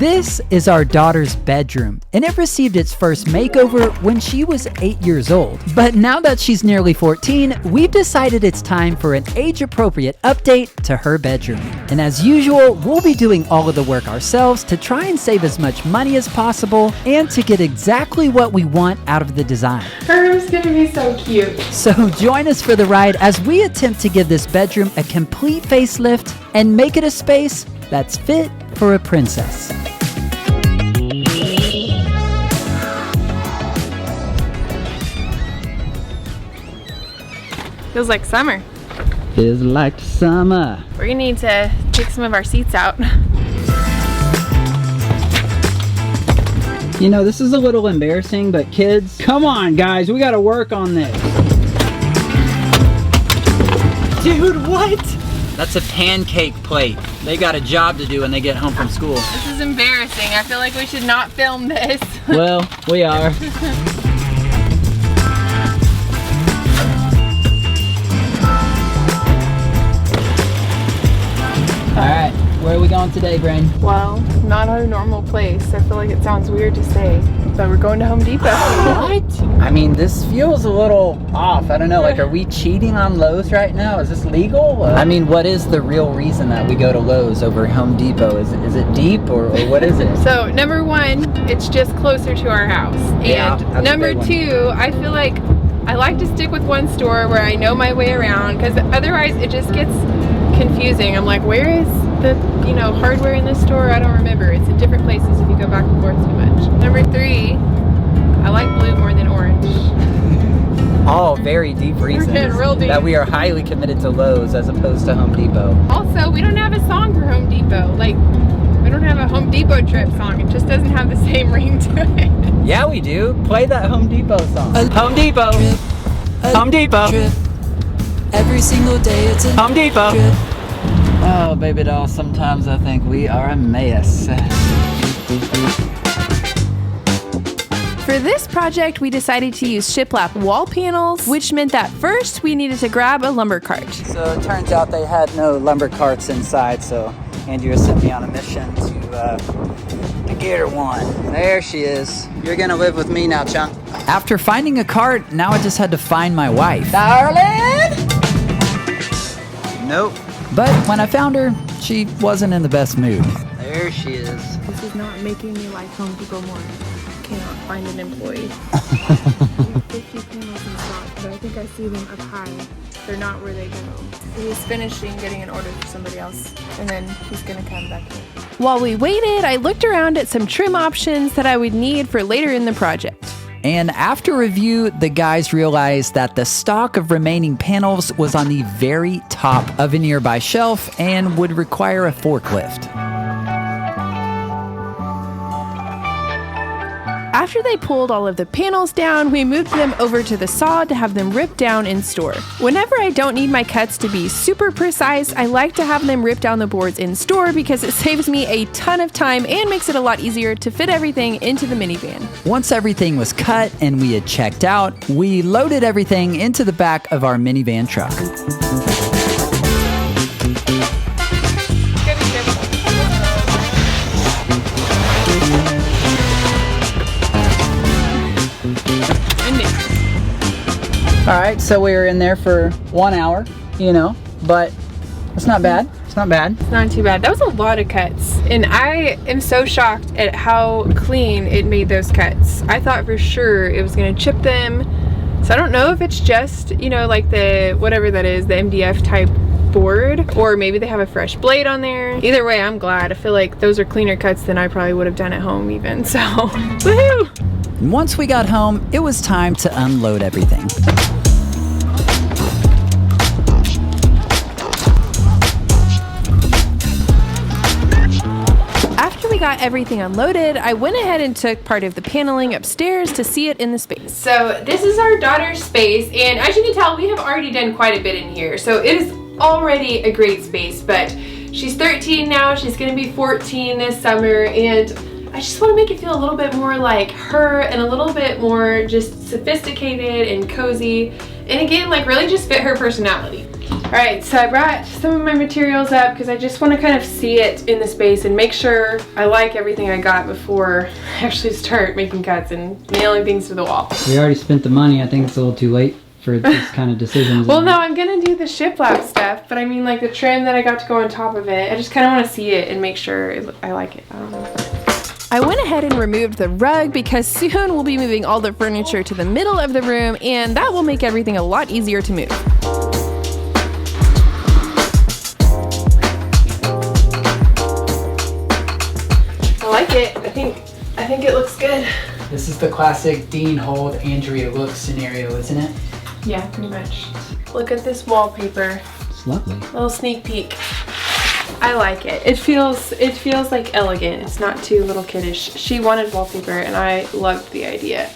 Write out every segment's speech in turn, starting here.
This is our daughter's bedroom, and it received its first makeover when she was 8 years old. But now that she's nearly 14, we've decided it's time for an age-appropriate update to her bedroom. And as usual, we'll be doing all of the work ourselves to try and save as much money as possible and to get exactly what we want out of the design. Her room's gonna be so cute. So join us for the ride as we attempt to give this bedroom a complete facelift and make it a space that's fit for a princess. Feels like summer. Feels like summer. We're gonna need to take some of our seats out. You know, this is a little embarrassing, but kids, come on guys, we gotta work on this. Dude, what? That's a pancake plate. They got a job to do when they get home from school. This is embarrassing. I feel like we should not film this. Well, we are. Alright, where are we going today, Brain? Well, not our normal place. I feel like it sounds weird to say, but we're going to Home Depot. What? I mean, this feels a little off. I don't know, like, are we cheating on Lowe's right now? Is this legal? I mean, what is the real reason that we go to Lowe's over Home Depot? Is it deep or what is it? So, number one, it's just closer to our house. Yeah, And number two, I feel like I like to stick with one store where I know my way around, because otherwise it just gets confusing. I'm like, where is the hardware in this store? I don't remember. It's in different places if you go back and forth too much. Number three, I like blue more than orange. All very deep reasons real deep. that we are highly committed to Lowe's as opposed to Home Depot. Also, we don't have a song for Home Depot. Like, we don't have a Home Depot trip song. It just doesn't have the same ring to it. Yeah, we do. Play that Home Depot song. Home Depot. Home Depot. Every single day it's a Home Depot. Oh, baby doll, sometimes I think we are a mess. For this project, we decided to use shiplap wall panels, which meant that first we needed to grab a lumber cart. So it turns out they had no lumber carts inside, so Andrea sent me on a mission to get her one. There she is. You're gonna live with me now, chunk. After finding a cart, now I just had to find my wife. Darling! Nope. But when I found her, she wasn't in the best mood. There she is. This is not making me like Home Depot more. I cannot find an employee. 50 panels in stock, but I think I see them up high. They're not where they go. He was finishing getting an order for somebody else, and then he's gonna come back here. While we waited, I looked around at some trim options that I would need for later in the project. And after review, the guys realized that the stock of remaining panels was on the very top of a nearby shelf and would require a forklift. After they pulled all of the panels down, we moved them over to the saw to have them ripped down in store. Whenever I don't need my cuts to be super precise, I like to have them rip down the boards in store because it saves me a ton of time and makes it a lot easier to fit everything into the minivan. Once everything was cut and we had checked out, we loaded everything into the back of our minivan truck. All right, so we were in there for 1 hour, but it's not bad. It's not bad. It's not too bad. That was a lot of cuts, and I am so shocked at how clean it made those cuts. I thought for sure it was gonna chip them. So I don't know if it's just, like the, whatever that is, the MDF type board, or maybe they have a fresh blade on there. Either way, I'm glad. I feel like those are cleaner cuts than I probably would have done at home even, so woohoo! And once we got home, it was time to unload everything. After we got everything unloaded, I went ahead and took part of the paneling upstairs to see it in the space. So this is our daughter's space, and as you can tell, we have already done quite a bit in here. So it is already a great space, but she's 13 now, she's gonna be 14 this summer, and I just want to make it feel a little bit more like her and a little bit more just sophisticated and cozy, and again, like really just fit her personality. Alright, so I brought some of my materials up because I just want to kind of see it in the space and make sure I like everything I got before I actually start making cuts and nailing things to the wall. We already spent the money. I think it's a little too late for this kind of decision. Well, no, I'm gonna do the shiplap stuff, but I mean like the trim that I got to go on top of it. I just kind of want to see it and make sure I like it. I don't know. I went ahead and removed the rug because soon we'll be moving all the furniture to the middle of the room, and that will make everything a lot easier to move. I like it. I think it looks good. This is the classic Dean Hold, Andrea Look scenario, isn't it? Yeah, pretty much. Look at this wallpaper. It's lovely. Little sneak peek. I like it. It feels like elegant. It's not too little kiddish. She wanted wallpaper and I loved the idea.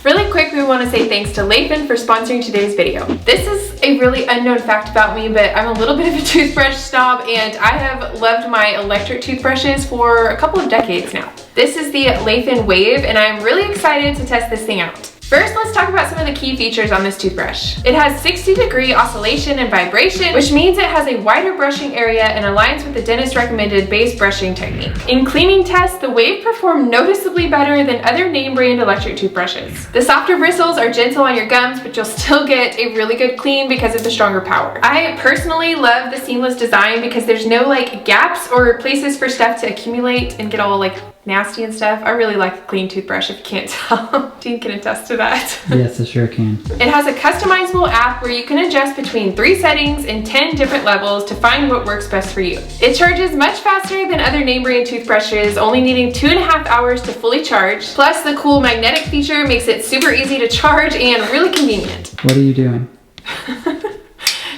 Really quick, we want to say thanks to Lathan for sponsoring today's video. This is a really unknown fact about me, but I'm a little bit of a toothbrush snob and I have loved my electric toothbrushes for a couple of decades now. This is the Lathan Wave and I'm really excited to test this thing out. First, let's talk about some of the key features on this toothbrush. It has 60-degree oscillation and vibration, which means it has a wider brushing area and aligns with the dentist recommended base brushing technique. In cleaning tests, the Wave performed noticeably better than other name brand electric toothbrushes. The softer bristles are gentle on your gums, but you'll still get a really good clean because of the stronger power. I personally love the seamless design because there's no like gaps or places for stuff to accumulate and get all like nasty and stuff. I really like a clean toothbrush if you can't tell. Dean can attest to that. Yes, I sure can. It has a customizable app where you can adjust between 3 settings and 10 different levels to find what works best for you. It charges much faster than other name brand toothbrushes, only needing 2.5 hours to fully charge. Plus the cool magnetic feature makes it super easy to charge and really convenient. What are you doing?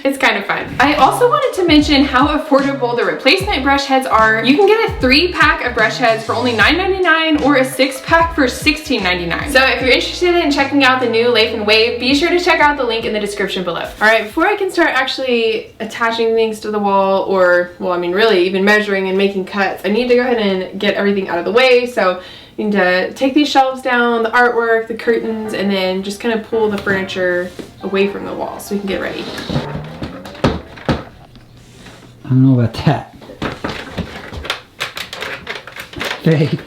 It's kind of fun. I also wanted to mention how affordable the replacement brush heads are. You can get a 3-pack of brush heads for only $9.99 or a 6-pack for $16.99. So if you're interested in checking out the new Lathan Wave, be sure to check out the link in the description below. All right, before I can start actually attaching things to the wall or, well, I mean really even measuring and making cuts, I need to go ahead and get everything out of the way. So you need to take these shelves down, the artwork, the curtains, and then just kind of pull the furniture away from the wall so we can get ready. I don't know about that. Babe.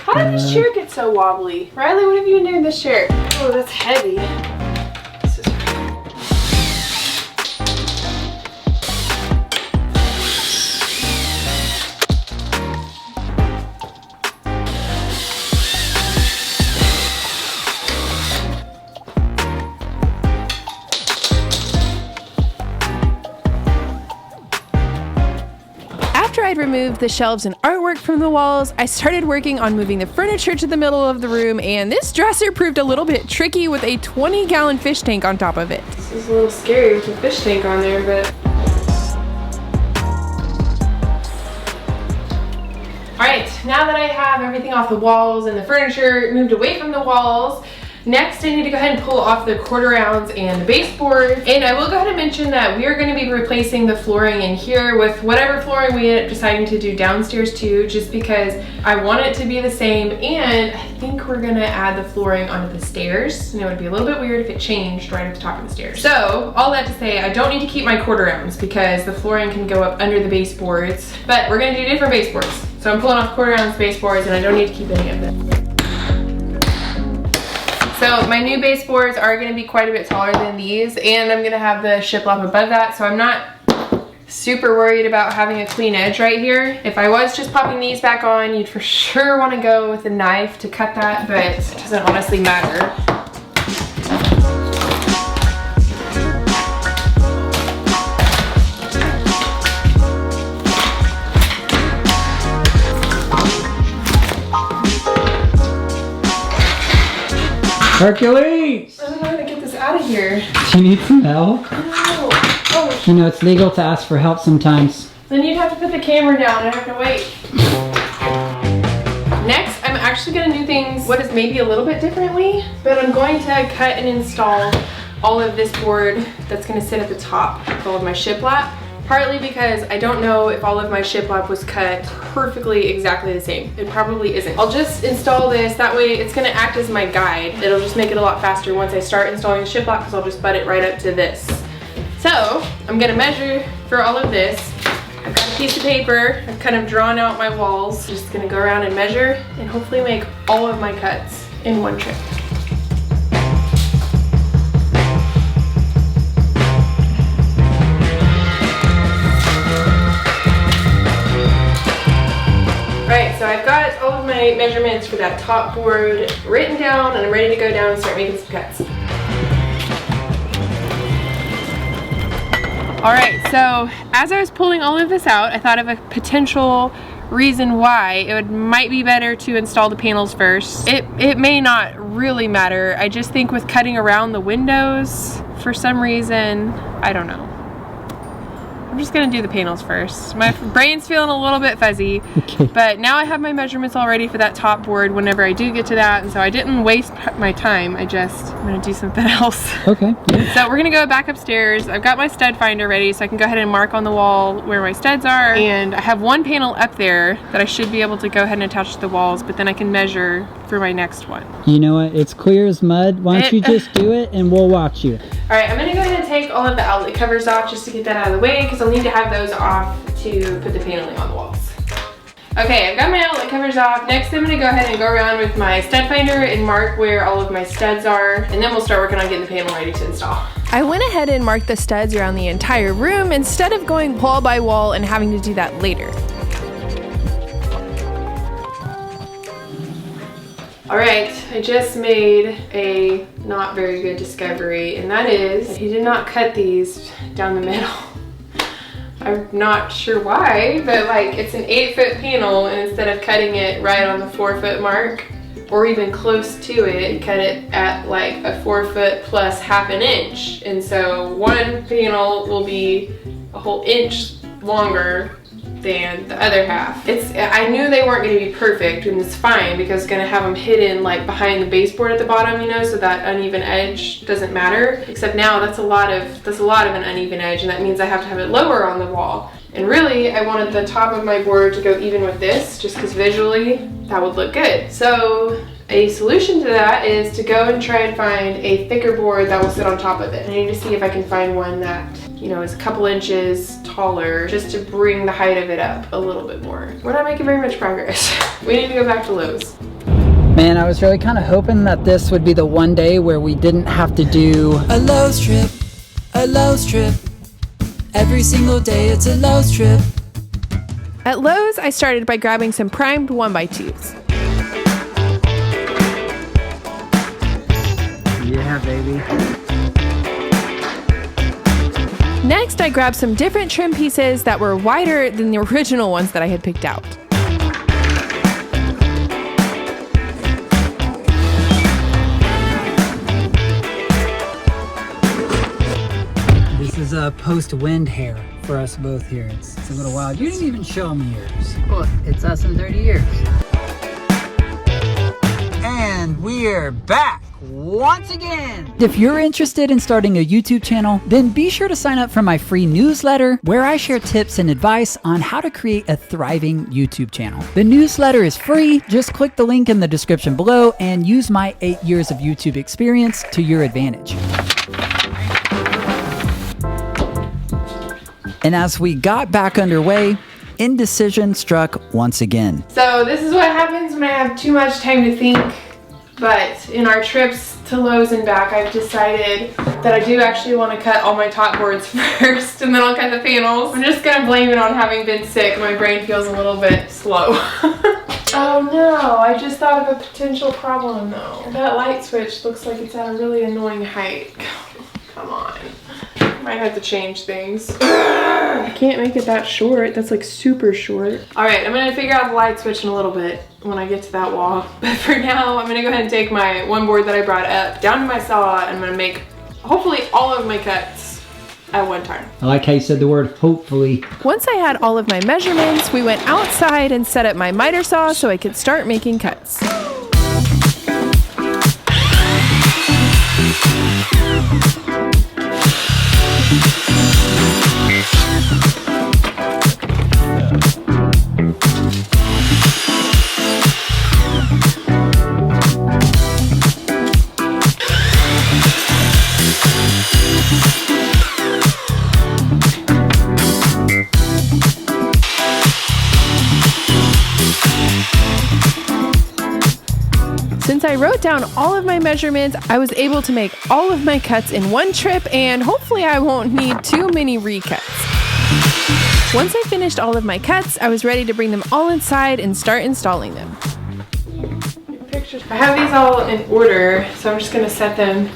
How did this chair get so wobbly? Riley, what have you been doing to this chair? Oh, that's heavy. This is After I'd removed the shelves and artwork from the walls, I started working on moving the furniture to the middle of the room, and this dresser proved a little bit tricky with a 20-gallon fish tank on top of it. This is a little scary with the fish tank on there, but... Alright, now that I have everything off the walls and the furniture moved away from the walls, next, I need to go ahead and pull off the quarter rounds and the baseboard. And I will go ahead and mention that we are going to be replacing the flooring in here with whatever flooring we end up deciding to do downstairs too, just because I want it to be the same. And I think we're going to add the flooring onto the stairs. And it would be a little bit weird if it changed right at the top of the stairs. So all that to say, I don't need to keep my quarter rounds because the flooring can go up under the baseboards, but we're going to do different baseboards. So I'm pulling off quarter rounds baseboards and I don't need to keep any of them. So my new baseboards are going to be quite a bit taller than these, and I'm going to have the shiplap above that, so I'm not super worried about having a clean edge right here. If I was just popping these back on, you'd for sure want to go with a knife to cut that, but it doesn't honestly matter. Hercules! I don't know how to get this out of here. Do you need some help? No. Oh, You know, it's legal to ask for help sometimes. then you'd have to put the camera down and I have to wait. Next, I'm actually going to do things what is maybe a little bit differently, but I'm going to cut and install all of this board that's going to sit at the top of all of my shiplap. Partly because I don't know if all of my shiplap was cut perfectly exactly the same. It probably isn't. I'll just install this, that way it's gonna act as my guide. It'll just make it a lot faster once I start installing the shiplap because I'll just butt it right up to this. So, I'm gonna measure for all of this. I've got a piece of paper, I've kind of drawn out my walls. I'm just gonna go around and measure and hopefully make all of my cuts in one trip. Alright, so I've got all of my measurements for that top board written down and I'm ready to go down and start making some cuts. Alright, so as I was pulling all of this out, I thought of a potential reason why it might be better to install the panels first. It may not really matter. I just think with cutting around the windows, for some reason, I don't know. I'm just gonna do the panels first. My brain's feeling a little bit fuzzy, but now I have my measurements all ready for that top board whenever I do get to that, and so I didn't waste my time. I'm gonna do something else. Okay. So we're gonna go back upstairs. I've got my stud finder ready, so I can go ahead and mark on the wall where my studs are, and I have one panel up there that I should be able to go ahead and attach to the walls, but then I can measure for my next one. You know what? It's clear as mud. Why don't you just do it and we'll watch you. All right, I'm gonna go ahead and take all of the outlet covers off just to get that out of the way because I'll need to have those off to put the paneling on the walls. Okay, I've got my outlet covers off. Next, I'm gonna go ahead and go around with my stud finder and mark where all of my studs are, and then we'll start working on getting the panel ready to install. I went ahead and marked the studs around the entire room instead of going wall by wall and having to do that later. All right, I just made a not very good discovery, and that is that he did not cut these down the middle. I'm not sure why, but like it's an 8-foot panel, and instead of cutting it right on the 4-foot mark, or even close to it, he cut it at like a 4-foot plus half an inch. And so one panel will be a whole inch longer than the other half. I knew they weren't going to be perfect, and it's fine because it's going to have them hidden like behind the baseboard at the bottom, you know, so that uneven edge doesn't matter. Except now that's a lot of an uneven edge, and that means I have to have it lower on the wall. And really, I wanted the top of my board to go even with this, just because visually that would look good. So a solution to that is to go and try and find a thicker board that will sit on top of it. I need to see if I can find one that, you know, is a couple inches taller, just to bring the height of it up a little bit more. We're not making very much progress. We need to go back to Lowe's. Man, I was really kind of hoping that this would be the one day where we didn't have to do A Lowe's trip, a Lowe's trip. Every single day it's a Lowe's trip. At Lowe's, I started by grabbing some primed 1x2s. Yeah, baby. Next, I grabbed some different trim pieces that were wider than the original ones that I had picked out. This is a post-wind hair for us both here. It's a little wild. You didn't even show me yours. Look, it's us in 30 years. And we're back once again. If you're interested in starting a YouTube channel, then be sure to sign up for my free newsletter where I share tips and advice on how to create a thriving YouTube channel. The newsletter is free. Just click the link in the description below and use my 8 years of YouTube experience to your advantage. And as we got back underway, indecision struck once again. So this is what happens when I have too much time to think. But in our trips to Lowe's and back, I've decided that I do actually want to cut all my top boards first, and then I'll cut the panels. I'm just gonna blame it on having been sick. My brain feels a little bit slow. Oh no, I just thought of a potential problem though. That light switch looks like it's at a really annoying height. Come on. Might have to change things. I can't make it that short. That's like super short. All right, I'm gonna figure out the light switch in a little bit when I get to that wall. But for now, I'm gonna go ahead and take my one board that I brought up down to my saw, and I'm gonna make hopefully all of my cuts at one time. I like how you said the word hopefully. Once I had all of my measurements, we went outside and set up my miter saw so I could start making cuts. Since I wrote down all of my measurements, I was able to make all of my cuts in one trip, and hopefully I won't need too many recuts. Once I finished all of my cuts, I was ready to bring them all inside and start installing them. I have these all in order, so I'm just going to set them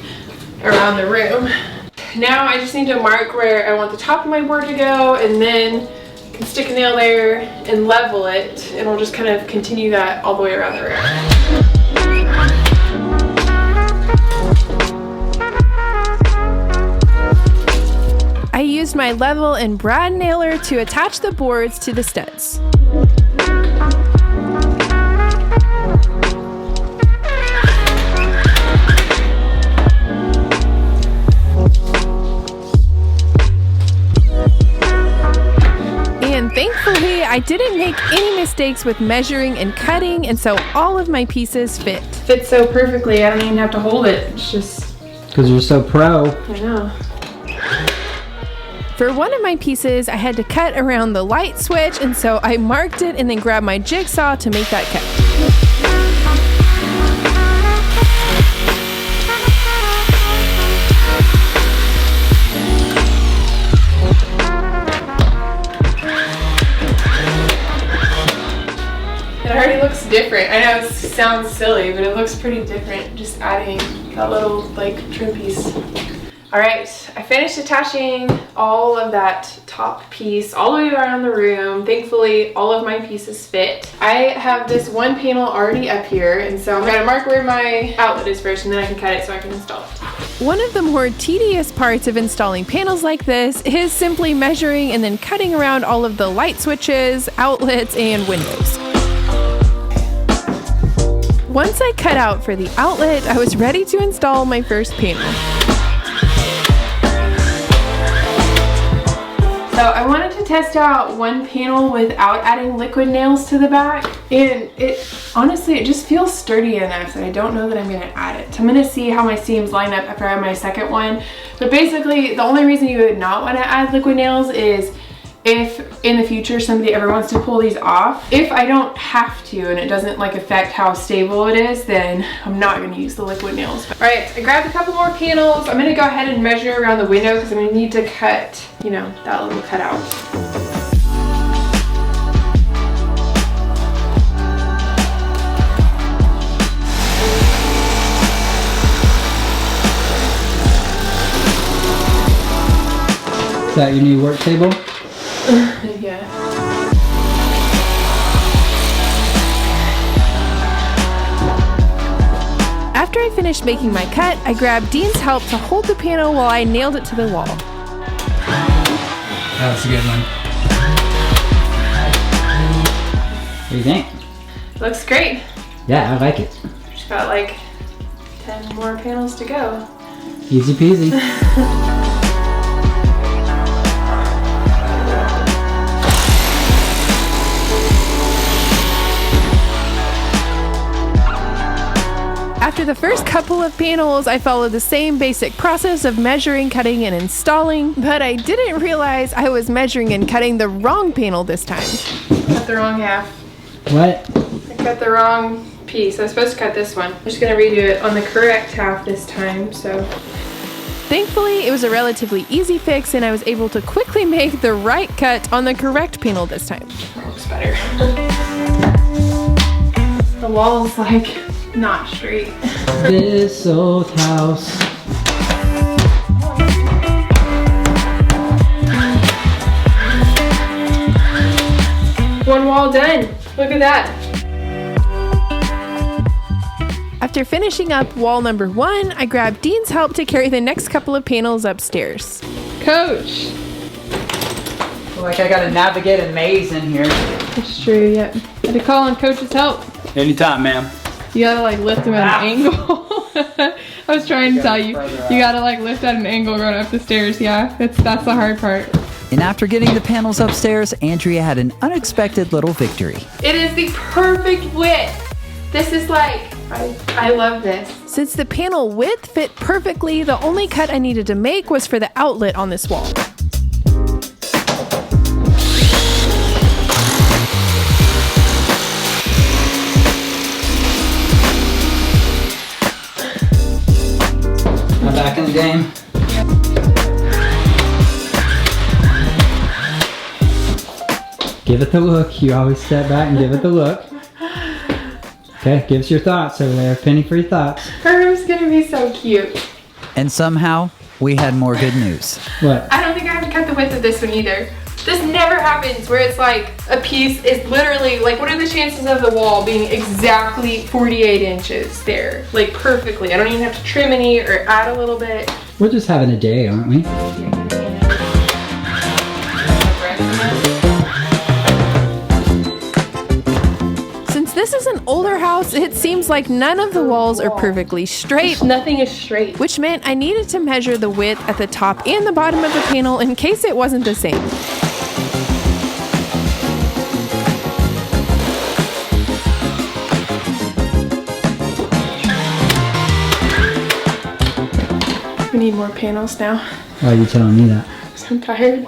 around the room. Now I just need to mark where I want the top of my board to go, and then I can stick a nail there and level it, and we'll just kind of continue that all the way around the room. I used my level and brad nailer to attach the boards to the studs. And thankfully, I didn't make any mistakes with measuring and cutting, and so all of my pieces fit. Fits so perfectly, I don't even have to hold it. It's just... Because you're so pro. I know. For one of my pieces, I had to cut around the light switch, and so I marked it and then grabbed my jigsaw to make that cut. It already looks different. I know it sounds silly, but it looks pretty different just adding that little like trim piece. Alright, I finished attaching all of that top piece all the way around the room. Thankfully, all of my pieces fit. I have this one panel already up here, and so I'm going to mark where my outlet is first, and then I can cut it so I can install it. One of the more tedious parts of installing panels like this is simply measuring and then cutting around all of the light switches, outlets, and windows. Once I cut out for the outlet, I was ready to install my first panel. So I wanted to test out one panel without adding liquid nails to the back, and honestly it just feels sturdy enough that I don't know that I'm going to add it. So I'm going to see how my seams line up after I have my second one. But basically the only reason you would not want to add liquid nails is if in the future somebody ever wants to pull these off. If I don't have to and it doesn't like affect how stable it is, then I'm not going to use the liquid nails. All right, I grabbed a couple more panels. I'm going to go ahead and measure around the window because I'm going to need to cut, you know, that little cutout. Is that your new work table? Yeah. After I finished making my cut, I grabbed Dean's help to hold the panel while I nailed it to the wall. That's a good one. What do you think? Looks great. Yeah, I like it. Just got like 10 more panels to go. Easy peasy. After the first couple of panels, I followed the same basic process of measuring, cutting, and installing, but I didn't realize I was measuring and cutting the wrong panel this time. Cut the wrong half. What? I cut the wrong piece. I was supposed to cut this one. I'm just gonna redo it on the correct half this time, so. Thankfully, it was a relatively easy fix, and I was able to quickly make the right cut on the correct panel this time. That looks better. The wall's like not straight. This old house. One wall done. Look at that. After finishing up wall number 1, I grabbed Dean's help to carry the next couple of panels upstairs. Coach! Like I gotta navigate a maze in here. That's true, yeah. I had to call on Coach's help. Anytime, ma'am. You gotta like lift them at an angle. I was trying to tell you. You gotta like lift at an angle going up the stairs. Yeah, that's the hard part. And after getting the panels upstairs, Andrea had an unexpected little victory. It is the perfect width. This is like, I love this. Since the panel width fit perfectly, the only cut I needed to make was for the outlet on this wall. you, dame. Give it the look. You always step back and give it the look. Okay, give us your thoughts over there. Penny for your thoughts. Her room's gonna be so cute. And somehow, we had more good news. What? I don't think I have to cut the width of this one either. This never happens where it's like a piece is literally, like what are the chances of the wall being exactly 48 inches there? Like perfectly. I don't even have to trim any or add a little bit. We're just having a day, aren't we? This is an older house. It seems like none of the walls are perfectly straight. Nothing is straight. Which meant I needed to measure the width at the top and the bottom of the panel in case it wasn't the same. We need more panels now. Why are you telling me that? Because I'm tired.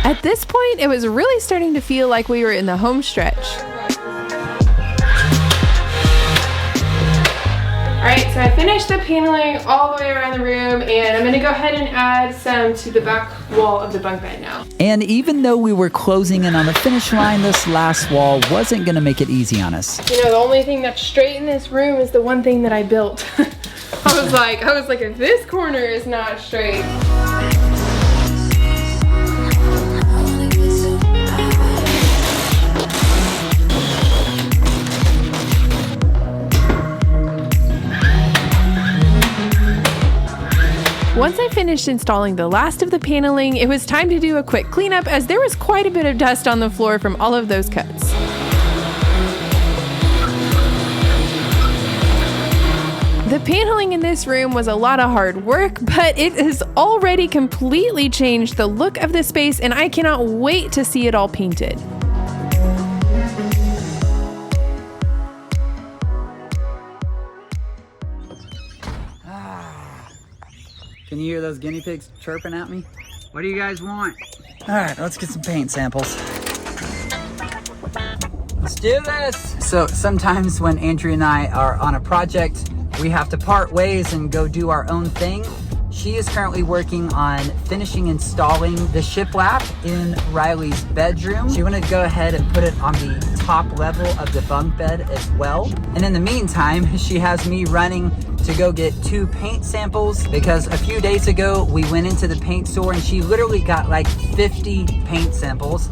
At this point, it was really starting to feel like we were in the home stretch. Alright, so I finished the paneling all the way around the room, and I'm going to go ahead and add some to the back wall of the bunk bed now. And even though we were closing in on the finish line, this last wall wasn't going to make it easy on us. You know, the only thing that's straight in this room is the one thing that I built. I was like, if this corner is not straight. Once I finished installing the last of the paneling, it was time to do a quick cleanup as there was quite a bit of dust on the floor from all of those cuts. The paneling in this room was a lot of hard work, but it has already completely changed the look of the space, and I cannot wait to see it all painted. Can you hear those guinea pigs chirping at me? What do you guys want? All right, let's get some paint samples. Let's do this. So sometimes when Andrea and I are on a project, we have to part ways and go do our own thing. She is currently working on finishing installing the shiplap in Riley's bedroom. She wanted to go ahead and put it on the top level of the bunk bed as well. And in the meantime, she has me running to go get 2 paint samples because a few days ago we went into the paint store and she literally got like 50 paint samples.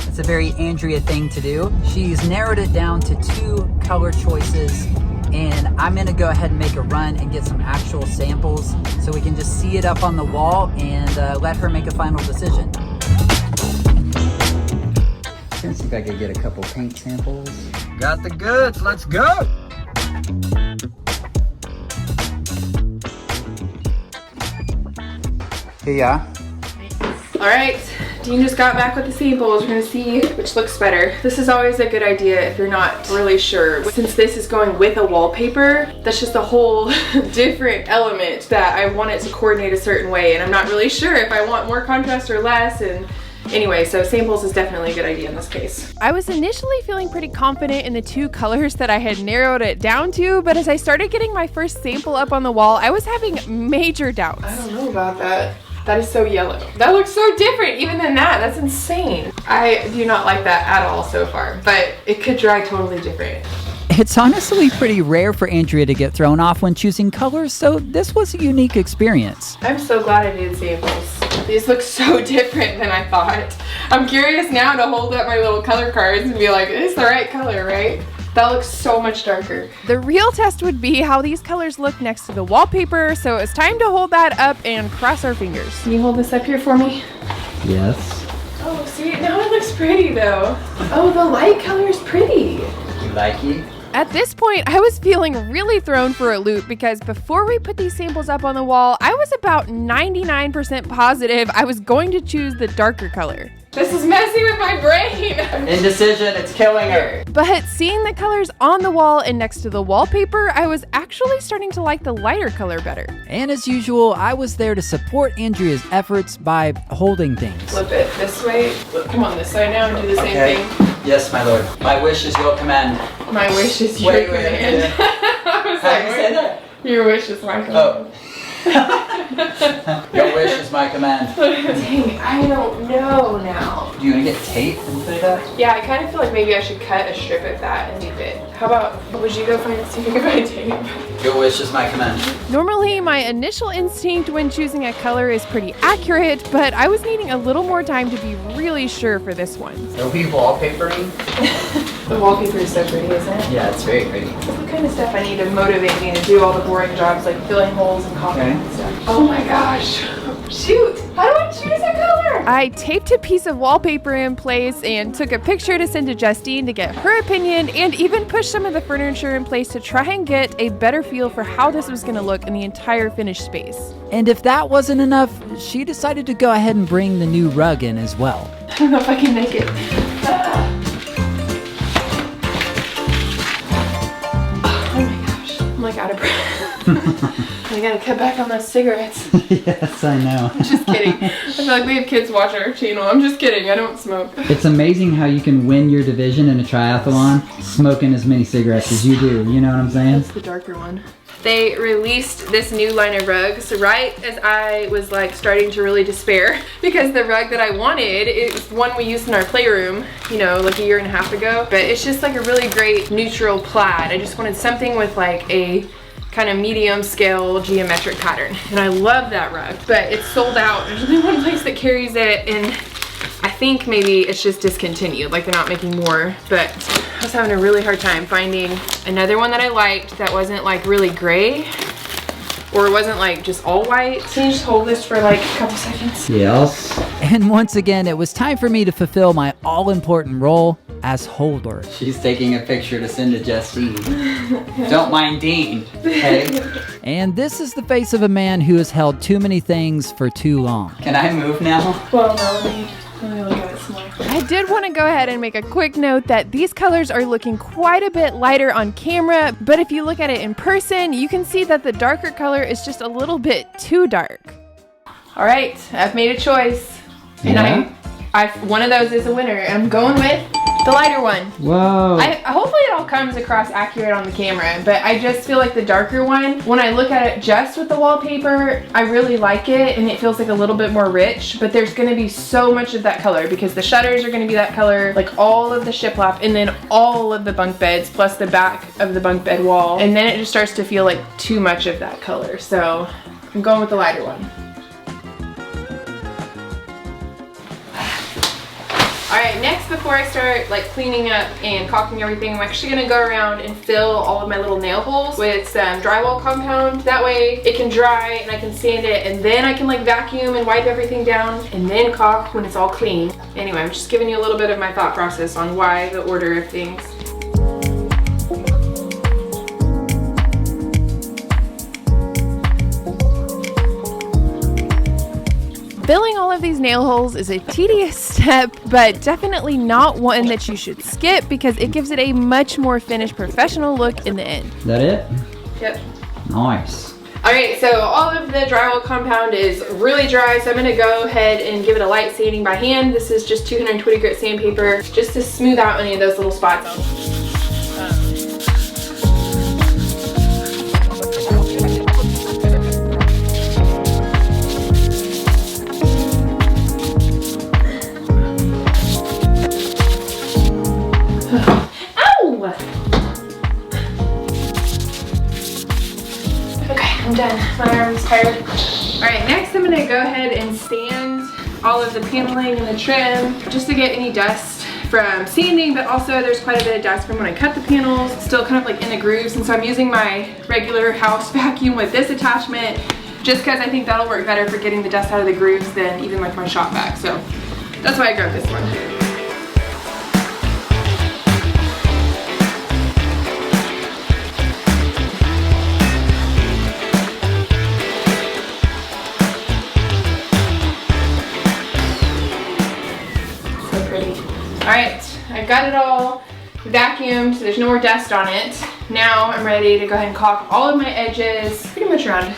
It's a very Andrea thing to do. She's narrowed it down to 2 color choices, and I'm gonna go ahead and make a run and get some actual samples so we can just see it up on the wall and let her make a final decision. Let's see if I can get a couple paint samples. Got the goods, let's go! Here you are. All right, Dean just got back with the samples. We're gonna see which looks better. This is always a good idea if you're not really sure. Since this is going with a wallpaper, that's just a whole different element that I want it to coordinate a certain way, and I'm not really sure if I want more contrast or less. And anyway, so samples is definitely a good idea in this case. I was initially feeling pretty confident in the 2 colors that I had narrowed it down to, but as I started getting my first sample up on the wall, I was having major doubts. I don't know about that. That is so yellow. That looks so different even than that. That's insane. I do not like that at all so far, but it could dry totally different. It's honestly pretty rare for Andrea to get thrown off when choosing colors, so this was a unique experience. I'm so glad I did samples. These look so different than I thought. I'm curious now to hold up my little color cards and be like, it's the right color, right? That looks so much darker. The real test would be how these colors look next to the wallpaper, so it's time to hold that up and cross our fingers. Can you hold this up here for me? Yes. Oh, see, now it looks pretty though. Oh, the light color is pretty. You like it? At this point, I was feeling really thrown for a loop because before we put these samples up on the wall, I was about 99% positive I was going to choose the darker color. This is messing with my brain. Indecision, it's killing her. But seeing the colors on the wall and next to the wallpaper, I was actually starting to like the lighter color better. And as usual, I was there to support Andrea's efforts by holding things. Flip it this way. Come on this side now and do the same thing. Yes, my lord. My wish is your command. My wish is your command. I was How like, do you say that? Your wish is my command. Oh. Your wish is my command. Dang, I don't know now. Do you want to get tape and put it up? Yeah, I kind of feel like maybe I should cut a strip of that and leave it. How about, would you go see if you can find tape? Your wish is my command. Normally, my initial instinct when choosing a color is pretty accurate, but I was needing a little more time to be really sure for this one. Are we wallpapering? The wallpaper is so pretty, isn't it? Yeah, it's very pretty. That's the kind of stuff I need to motivate me to do all the boring jobs like filling holes and copying and stuff. Oh my gosh. Shoot! How do I choose a color? I taped a piece of wallpaper in place and took a picture to send to Justine to get her opinion, and even pushed some of the furniture in place to try and get a better feel for how this was going to look in the entire finished space. And if that wasn't enough, she decided to go ahead and bring the new rug in as well. I don't know if I can make it. Oh my gosh, I'm like out of breath. I gotta cut back on those cigarettes. Yes, I know. I'm just kidding. I feel like we have kids watch our channel. I'm just kidding. I don't smoke. It's amazing how you can win your division in a triathlon smoking as many cigarettes as you do. You know what I'm saying? That's the darker one. They released this new line of rugs right as I was like starting to really despair, because the rug that I wanted is one we used in our playroom, you know, like a year and a half ago. But it's just like a really great neutral plaid. I just wanted something with like a kind of medium scale geometric pattern, and I love that rug, but it's sold out. There's only one place that carries it, and I think maybe it's just discontinued, like they're not making more. But I was having a really hard time finding another one that I liked that wasn't like really gray, or it wasn't like just all white. Can you just hold this for like a couple seconds? Yes. And once again, it was time for me to fulfill my all-important role as holder. She's taking a picture to send to Justine. Don't mind Dean, okay? And this is the face of a man who has held too many things for too long. Can I move now? Well, no, let me look at it some more. I did want to go ahead and make a quick note that these colors are looking quite a bit lighter on camera, but if you look at it in person, you can see that the darker color is just a little bit too dark. All right, I've made a choice. Yeah? And one of those is a winner, and I'm going with the lighter one. Whoa. Hopefully it all comes across accurate on the camera, but I just feel like the darker one, when I look at it just with the wallpaper, I really like it, and it feels like a little bit more rich, but there's gonna be so much of that color because the shutters are gonna be that color, like all of the shiplap, and then all of the bunk beds, plus the back of the bunk bed wall, and then it just starts to feel like too much of that color. So I'm going with the lighter one. Alright, next, before I start like cleaning up and caulking everything, I'm actually going to go around and fill all of my little nail holes with some drywall compound. That way it can dry and I can sand it, and then I can like vacuum and wipe everything down and then caulk when it's all clean. Anyway, I'm just giving you a little bit of my thought process on why the order of things. Filling all of these nail holes is a tedious step, but definitely not one that you should skip because it gives it a much more finished professional look in the end. Is that it? Yep. Nice. Alright, so all of the drywall compound is really dry, so I'm going to go ahead and give it a light sanding by hand. This is just 220 grit sandpaper just to smooth out any of those little spots. I'm done. My arm's tired. Alright, next I'm going to go ahead and sand all of the paneling and the trim just to get any dust from sanding, but also there's quite a bit of dust from when I cut the panels, still kind of like in the grooves, and so I'm using my regular house vacuum with this attachment just because I think that'll work better for getting the dust out of the grooves than even like my shop vac. So that's why I grabbed this one. right, I got it all vacuumed, so there's no more dust on it. Now I'm ready to go ahead and caulk all of my edges, pretty much around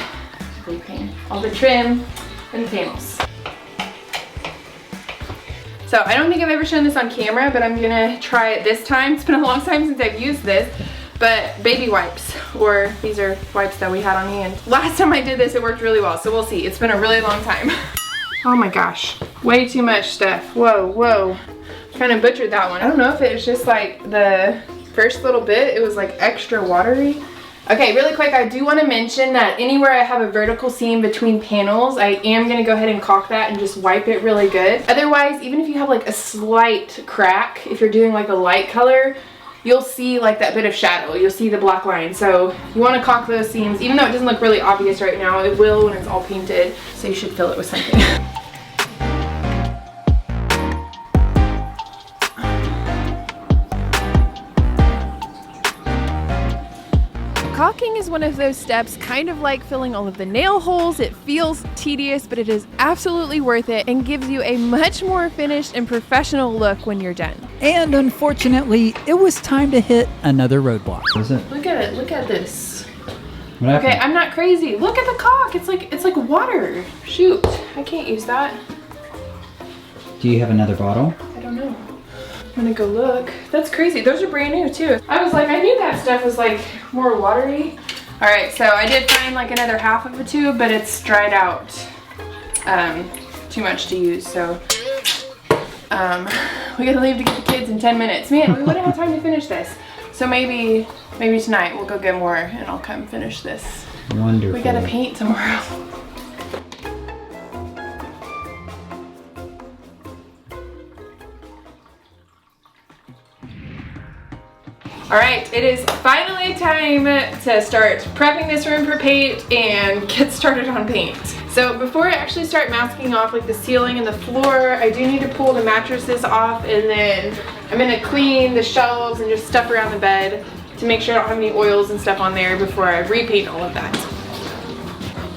everything, all the trim and the panels. So I don't think I've ever shown this on camera, but I'm gonna try it this time. It's been a long time since I've used this, but baby wipes, or these are wipes that we had on hand. Last time I did this, it worked really well, so we'll see. It's been a really long time. Oh my gosh, way too much stuff. Whoa, whoa. Kind of butchered that one. I don't know if it was just like the first little bit, it was like extra watery. Okay, really quick, I do want to mention that anywhere I have a vertical seam between panels, I am going to go ahead and caulk that and just wipe it really good. Otherwise, even if you have like a slight crack, if you're doing like a light color, you'll see like that bit of shadow. You'll see the black line. So you want to caulk those seams. Even though it doesn't look really obvious right now, it will when it's all painted. So you should fill it with something. Caulking is one of those steps, kind of like filling all of the nail holes. It feels tedious, but it is absolutely worth it and gives you a much more finished and professional look when you're done. And unfortunately, it was time to hit another roadblock. What is it? Look at it, look at this. What happened? Okay, I'm not crazy. Look at the caulk, it's like water. Shoot, I can't use that. Do you have another bottle? I don't know. I'm gonna go look. That's crazy. Those are brand new too. I was like, I knew that stuff was like more watery. All right, so I did find like another half of a tube, but it's dried out. Too much to use, so we gotta leave to get the kids in 10 minutes. Man, we wouldn't have time to finish this. So maybe tonight we'll go get more and I'll come finish this. Wonderful. We gotta paint tomorrow. All right, it is finally time to start prepping this room for paint and get started on paint. So before I actually start masking off like the ceiling and the floor, I do need to pull the mattresses off, and then I'm gonna clean the shelves and just stuff around the bed to make sure I don't have any oils and stuff on there before I repaint all of that.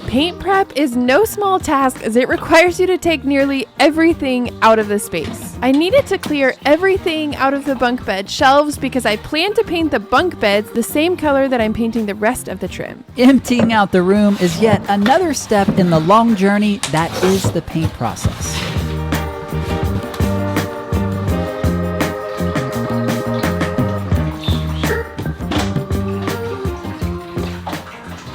Paint prep is no small task as it requires you to take nearly everything out of the space. I needed to clear everything out of the bunk bed shelves because I plan to paint the bunk beds the same color that I'm painting the rest of the trim. Emptying out the room is yet another step in the long journey that is the paint process.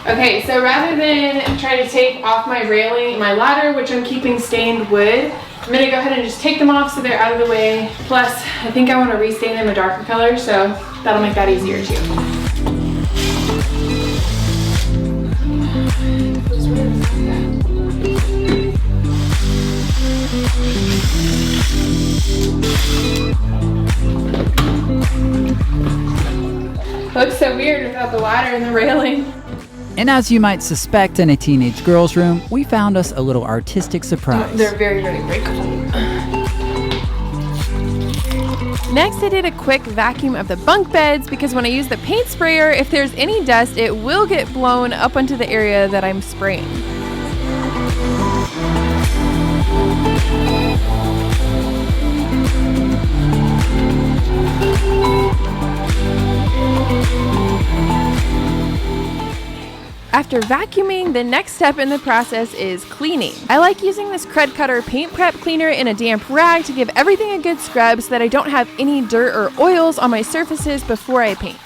Okay, so rather than try to take off my railing, my ladder, which I'm keeping stained wood, I'm gonna go ahead and just take them off so they're out of the way. Plus, I think I want to restain them a darker color, so that'll make that easier too. Looks so weird without the ladder and the railing. And as you might suspect in a teenage girl's room, we found us a little artistic surprise. They're very, very breakable. Next, I did a quick vacuum of the bunk beds because when I use the paint sprayer, if there's any dust, it will get blown up onto the area that I'm spraying. After vacuuming, the next step in the process is cleaning. I like using this Cred Cutter paint prep cleaner in a damp rag to give everything a good scrub so that I don't have any dirt or oils on my surfaces before I paint.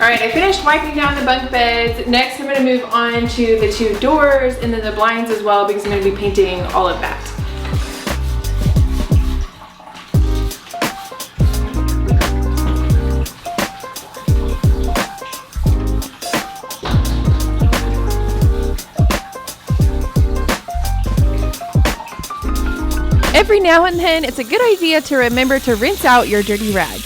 Alright, I finished wiping down the bunk beds. Next, I'm going to move on to the two doors and then the blinds as well because I'm going to be painting all of that. Every now and then, it's a good idea to remember to rinse out your dirty rag.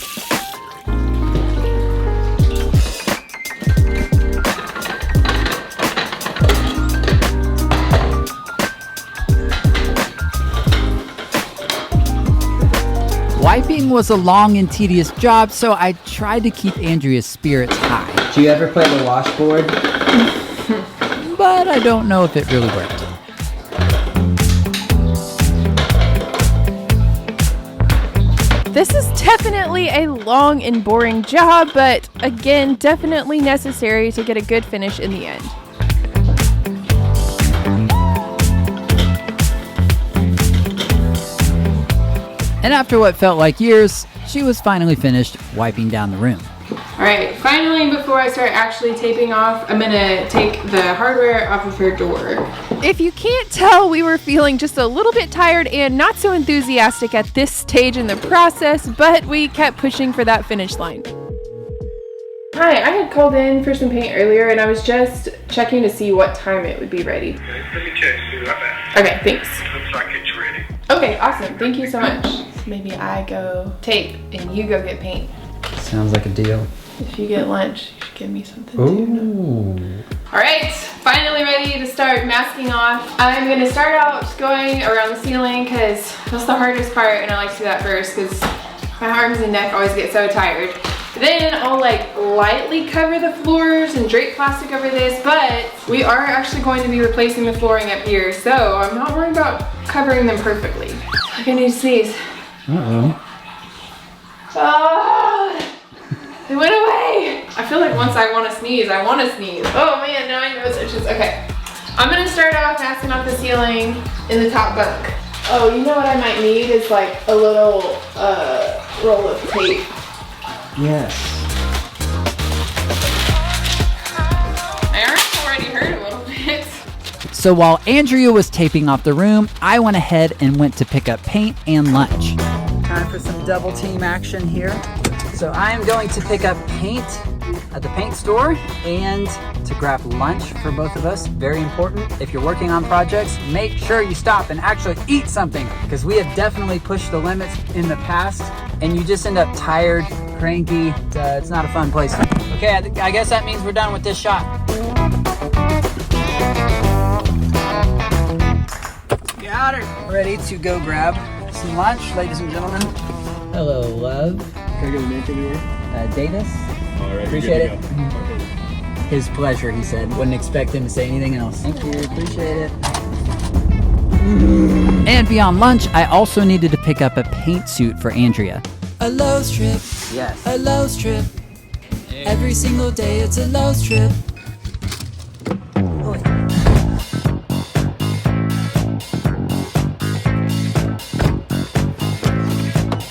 Wiping was a long and tedious job, so I tried to keep Andrea's spirits high. Do you ever play the washboard? But I don't know if it really worked. This is definitely a long and boring job, but again, definitely necessary to get a good finish in the end. And after what felt like years, she was finally finished wiping down the room. All right, finally, before I start actually taping off, I'm gonna take the hardware off of her door. If you can't tell, we were feeling just a little bit tired and not so enthusiastic at this stage in the process, but we kept pushing for that finish line. Hi, I had called in for some paint earlier and I was just checking to see what time it would be ready. Okay, let me check, see right back. Okay, thanks. Looks like it's ready. Okay, awesome. Thank you so much. Maybe I go tape and you go get paint. Sounds like a deal. If you get lunch, you should give me something too. Ooh. All right, finally ready to start masking off. I'm gonna start out going around the ceiling because that's the hardest part and I like to do that first because my arms and neck always get so tired. Then I'll like lightly cover the floors and drape plastic over this, but we are actually going to be replacing the flooring up here, so I'm not worried about covering them perfectly. I'm gonna need to sneeze. Uh-oh. Oh, it went away. I feel like once I want to sneeze, I want to sneeze. Oh man, now I know it's itches. Okay, I'm gonna start off masking off the ceiling in the top bunk. Oh, you know what I might need is like a little roll of tape. Yes. My arms already hurt a little bit. So while Andrea was taping off the room, I went ahead and went to pick up paint and lunch. Time for some double team action here. So I am going to pick up paint at the paint store and to grab lunch for both of us. Very important. If you're working on projects, make sure you stop and actually eat something, because we have definitely pushed the limits in the past and you just end up tired, cranky. It's not a fun place. Okay, I guess that means we're done with this shot. Got her. Ready to go grab some lunch, ladies and gentlemen. Hello, love. Can I get a name for the order? Davis. All right, Appreciate it. His pleasure, he said. Wouldn't expect him to say anything else. Thank you, appreciate it. And beyond lunch, I also needed to pick up a paint suit for Andrea. A Lowe's trip, Yes. a Lowe's trip. Every single day it's a Lowe's trip.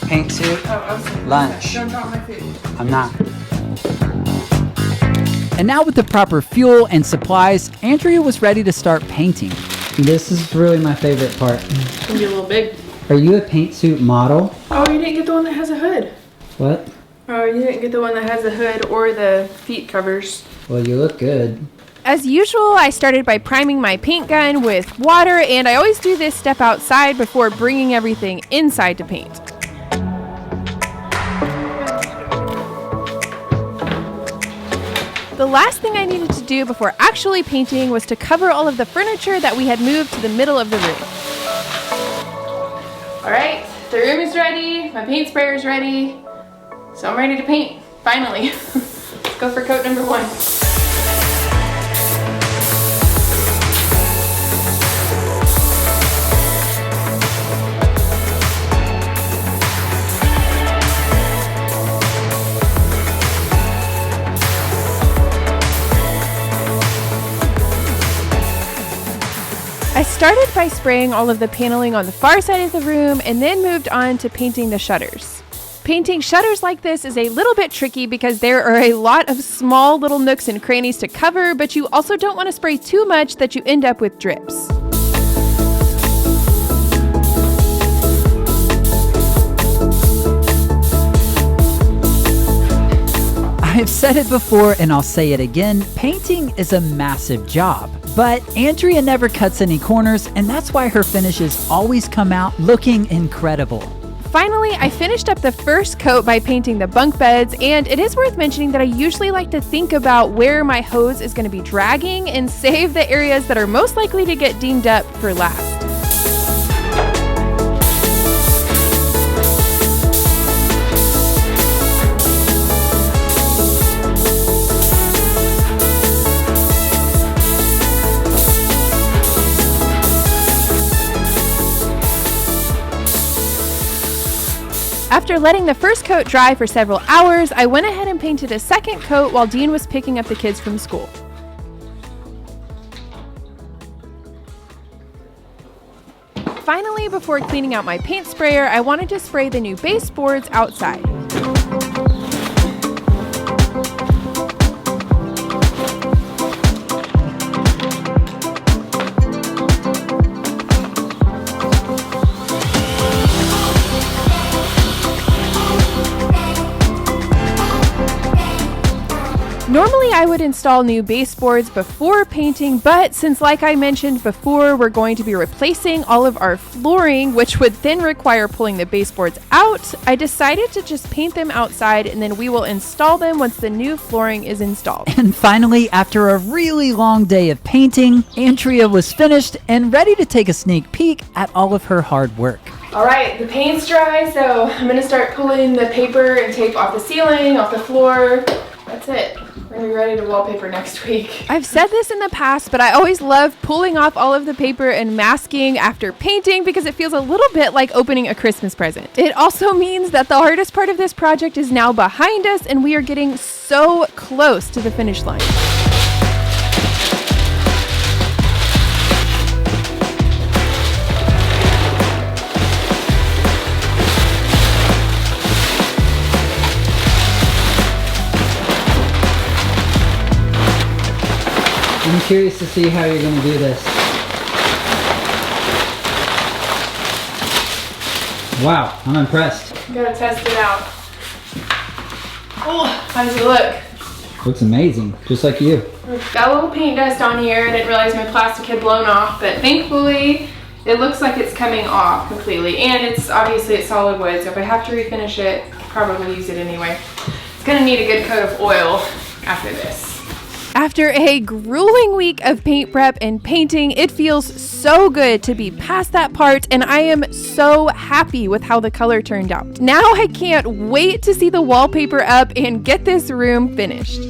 Paint suit, lunch. Don't drop my food. I'm not. And now with the proper fuel and supplies, Andrea was ready to start painting. This is really my favorite part. It's gonna be a little big. Are you a paint suit model? Oh, you didn't get the one that has a hood. What? Oh, you didn't get the one that has a hood or the feet covers. Well, you look good. As usual, I started by priming my paint gun with water, and I always do this step outside before bringing everything inside to paint. The last thing I needed to do before actually painting was to cover all of the furniture that we had moved to the middle of the room. All right, the room is ready, my paint sprayer is ready, so I'm ready to paint, finally. Let's go for coat number 1. I started by spraying all of the paneling on the far side of the room and then moved on to painting the shutters. Painting shutters like this is a little bit tricky because there are a lot of small little nooks and crannies to cover, but you also don't want to spray too much that you end up with drips. I've said it before and I'll say it again, painting is a massive job. But Andrea never cuts any corners, and that's why her finishes always come out looking incredible. Finally, I finished up the first coat by painting the bunk beds, and it is worth mentioning that I usually like to think about where my hose is going to be dragging and save the areas that are most likely to get dinged up for last. After letting the first coat dry for several hours, I went ahead and painted a second coat while Dean was picking up the kids from school. Finally, before cleaning out my paint sprayer, I wanted to spray the new baseboards outside. Normally I would install new baseboards before painting, but since like I mentioned before, we're going to be replacing all of our flooring, which would then require pulling the baseboards out, I decided to just paint them outside and then we will install them once the new flooring is installed. And finally, after a really long day of painting, Andrea was finished and ready to take a sneak peek at all of her hard work. All right, the paint's dry, so I'm gonna start pulling the paper and tape off the ceiling, off the floor. That's it. We're gonna be ready to wallpaper next week. I've said this in the past, but I always love pulling off all of the paper and masking after painting because it feels a little bit like opening a Christmas present. It also means that the hardest part of this project is now behind us and we are getting so close to the finish line. I'm curious to see how you're gonna do this. Wow, I'm impressed. Gotta test it out. Oh, how does it look? Looks amazing, just like you. Got a little paint dust on here. I didn't realize my plastic had blown off, but thankfully it looks like it's coming off completely. And it's obviously solid wood, so if I have to refinish it, I'll probably use it anyway. It's gonna need a good coat of oil after this. After a grueling week of paint prep and painting, it feels so good to be past that part, and I am so happy with how the color turned out. Now I can't wait to see the wallpaper up and get this room finished.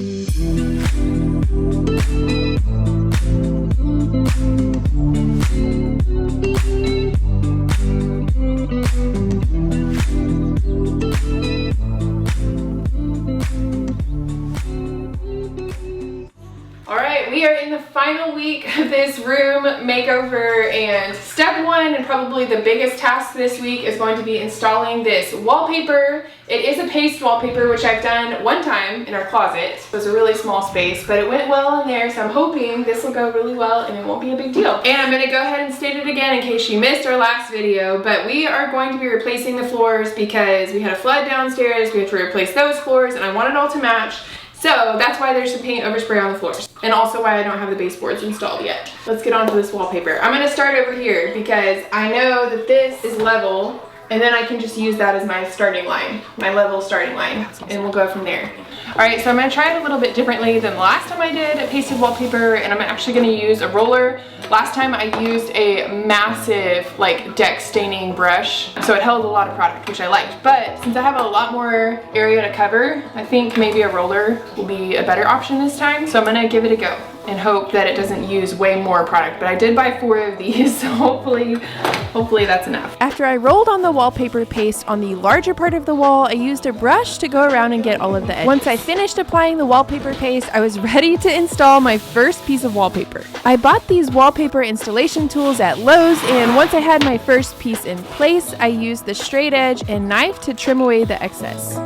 We are in the final week of this room makeover, and step one and probably the biggest task this week is going to be installing this wallpaper. It is a paste wallpaper, which I've done one time in our closet. It was a really small space, but it went well in there, so I'm hoping this will go really well and it won't be a big deal. And I'm gonna go ahead and state it again in case you missed our last video, but we are going to be replacing the floors because we had a flood downstairs. We have to replace those floors and I want it all to match. So that's why there's some paint overspray on the floors, and also why I don't have the baseboards installed yet. Let's get on to this wallpaper. I'm gonna start over here because I know that this is level, and then I can just use that as my starting line, my level starting line, and we'll go from there. All right, so I'm gonna try it a little bit differently than the last time I did a pasted wallpaper, and I'm actually gonna use a roller. Last time I used a massive like deck staining brush, so it held a lot of product, which I liked. But since I have a lot more area to cover, I think maybe a roller will be a better option this time. So I'm gonna give it a go and hope that it doesn't use way more product. But I did buy 4 of these, so hopefully that's enough. After I rolled on the wallpaper paste on the larger part of the wall, I used a brush to go around and get all of the edges. Once I finished applying the wallpaper paste, I was ready to install my first piece of wallpaper. I bought these wallpaper installation tools at Lowe's, and once I had my first piece in place, I used the straight edge and knife to trim away the excess.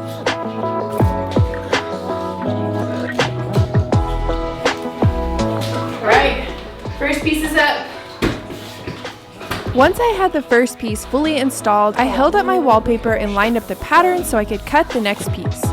Alright, first piece is up. Once I had the first piece fully installed, I held up my wallpaper and lined up the pattern so I could cut the next piece.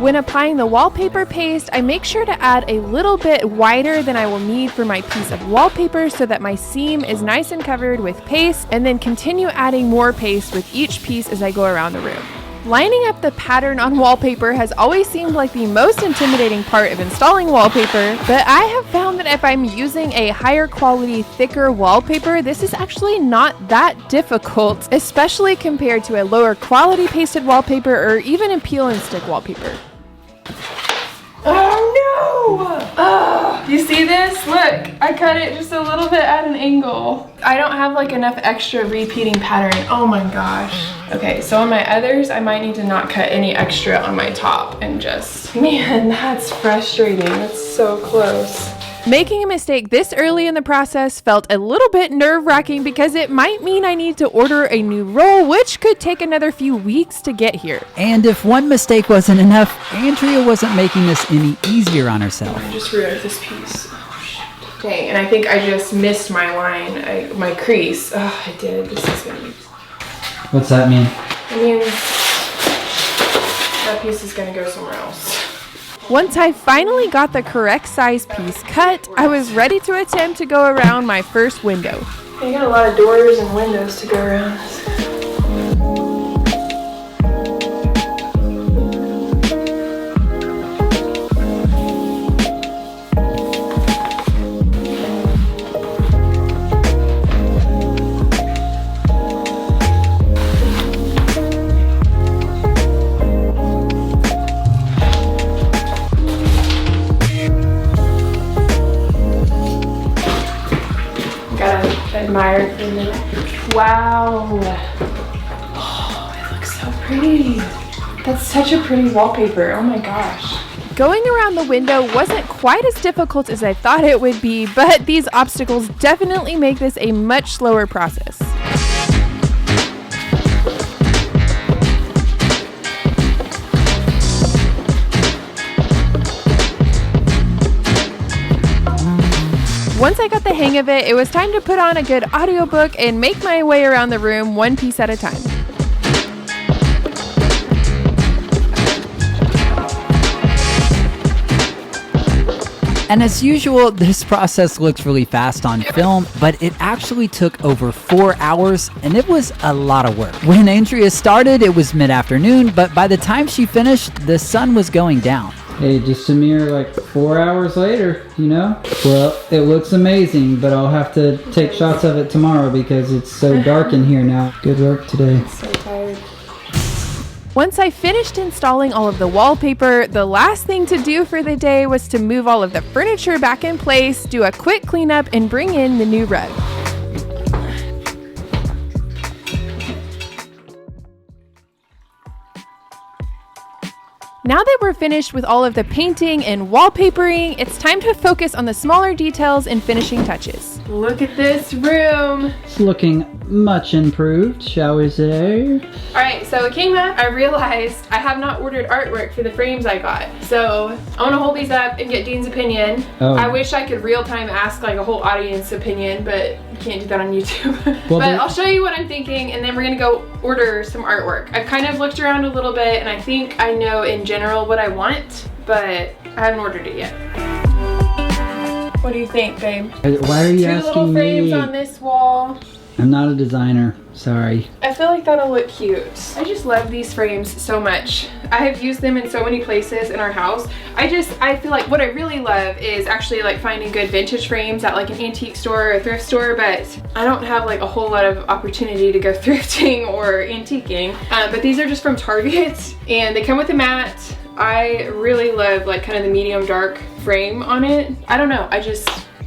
When applying the wallpaper paste, I make sure to add a little bit wider than I will need for my piece of wallpaper so that my seam is nice and covered with paste, and then continue adding more paste with each piece as I go around the room. Lining up the pattern on wallpaper has always seemed like the most intimidating part of installing wallpaper, but I have found that if I'm using a higher quality, thicker wallpaper, this is actually not that difficult, especially compared to a lower quality pasted wallpaper or even a peel and stick wallpaper. Oh no! Oh, you see this? Look, I cut it just a little bit at an angle. I don't have like enough extra repeating pattern. Oh my gosh. Okay, so on my others, I might need to not cut any extra on my top and just, man, that's frustrating. That's so close. Making a mistake this early in the process felt a little bit nerve-wracking because it might mean I need to order a new roll, which could take another few weeks to get here. And if one mistake wasn't enough, Andrea wasn't making this any easier on herself. I just ruined this piece. Oh, shit. Dang, and I think I just missed my line, my crease. Oh, I did. This is gonna be... What's that mean? I mean, that piece is gonna go somewhere else. Once I finally got the correct size piece cut, I was ready to attempt to go around my first window. You got a lot of doors and windows to go around. Admire for a minute. Wow. Oh, it looks so pretty. That's such a pretty wallpaper. Oh my gosh. Going around the window wasn't quite as difficult as I thought it would be, but these obstacles definitely make this a much slower process. Once I got the hang of it, it was time to put on a good audiobook and make my way around the room one piece at a time. And as usual, this process looks really fast on film, but it actually took over 4 hours, and it was a lot of work. When Andrea started, it was mid-afternoon, but by the time she finished, the sun was going down. Hey, just a mere like 4 hours later, you know? Well, it looks amazing, but I'll have to take shots of it tomorrow because it's so dark in here now. Good work today. I'm so tired. Once I finished installing all of the wallpaper, the last thing to do for the day was to move all of the furniture back in place, do a quick cleanup, and bring in the new rug. Now that we're finished with all of the painting and wallpapering, it's time to focus on the smaller details and finishing touches. Look at this room. It's looking much improved, shall we say? All right, so it came up, I realized I have not ordered artwork for the frames I got. So I want to hold these up and get Dean's opinion. Oh. I wish I could real time ask like a whole audience opinion, but you can't do that on YouTube. Well, but I'll show you what I'm thinking and then we're gonna go order some artwork. I've kind of looked around a little bit and I think I know in general what I want, but I haven't ordered it yet. What do you think, babe? Why are you Two asking little frames me? on this wall. I'm not a designer, sorry. I feel like that'll look cute. I just love these frames so much. I have used them in so many places in our house. I feel like what I really love is actually like finding good vintage frames at like an antique store or a thrift store, but I don't have like a whole lot of opportunity to go thrifting or antiquing. But these are just from Target and they come with a mat. I really love like kind of the medium dark frame on it. I don't know,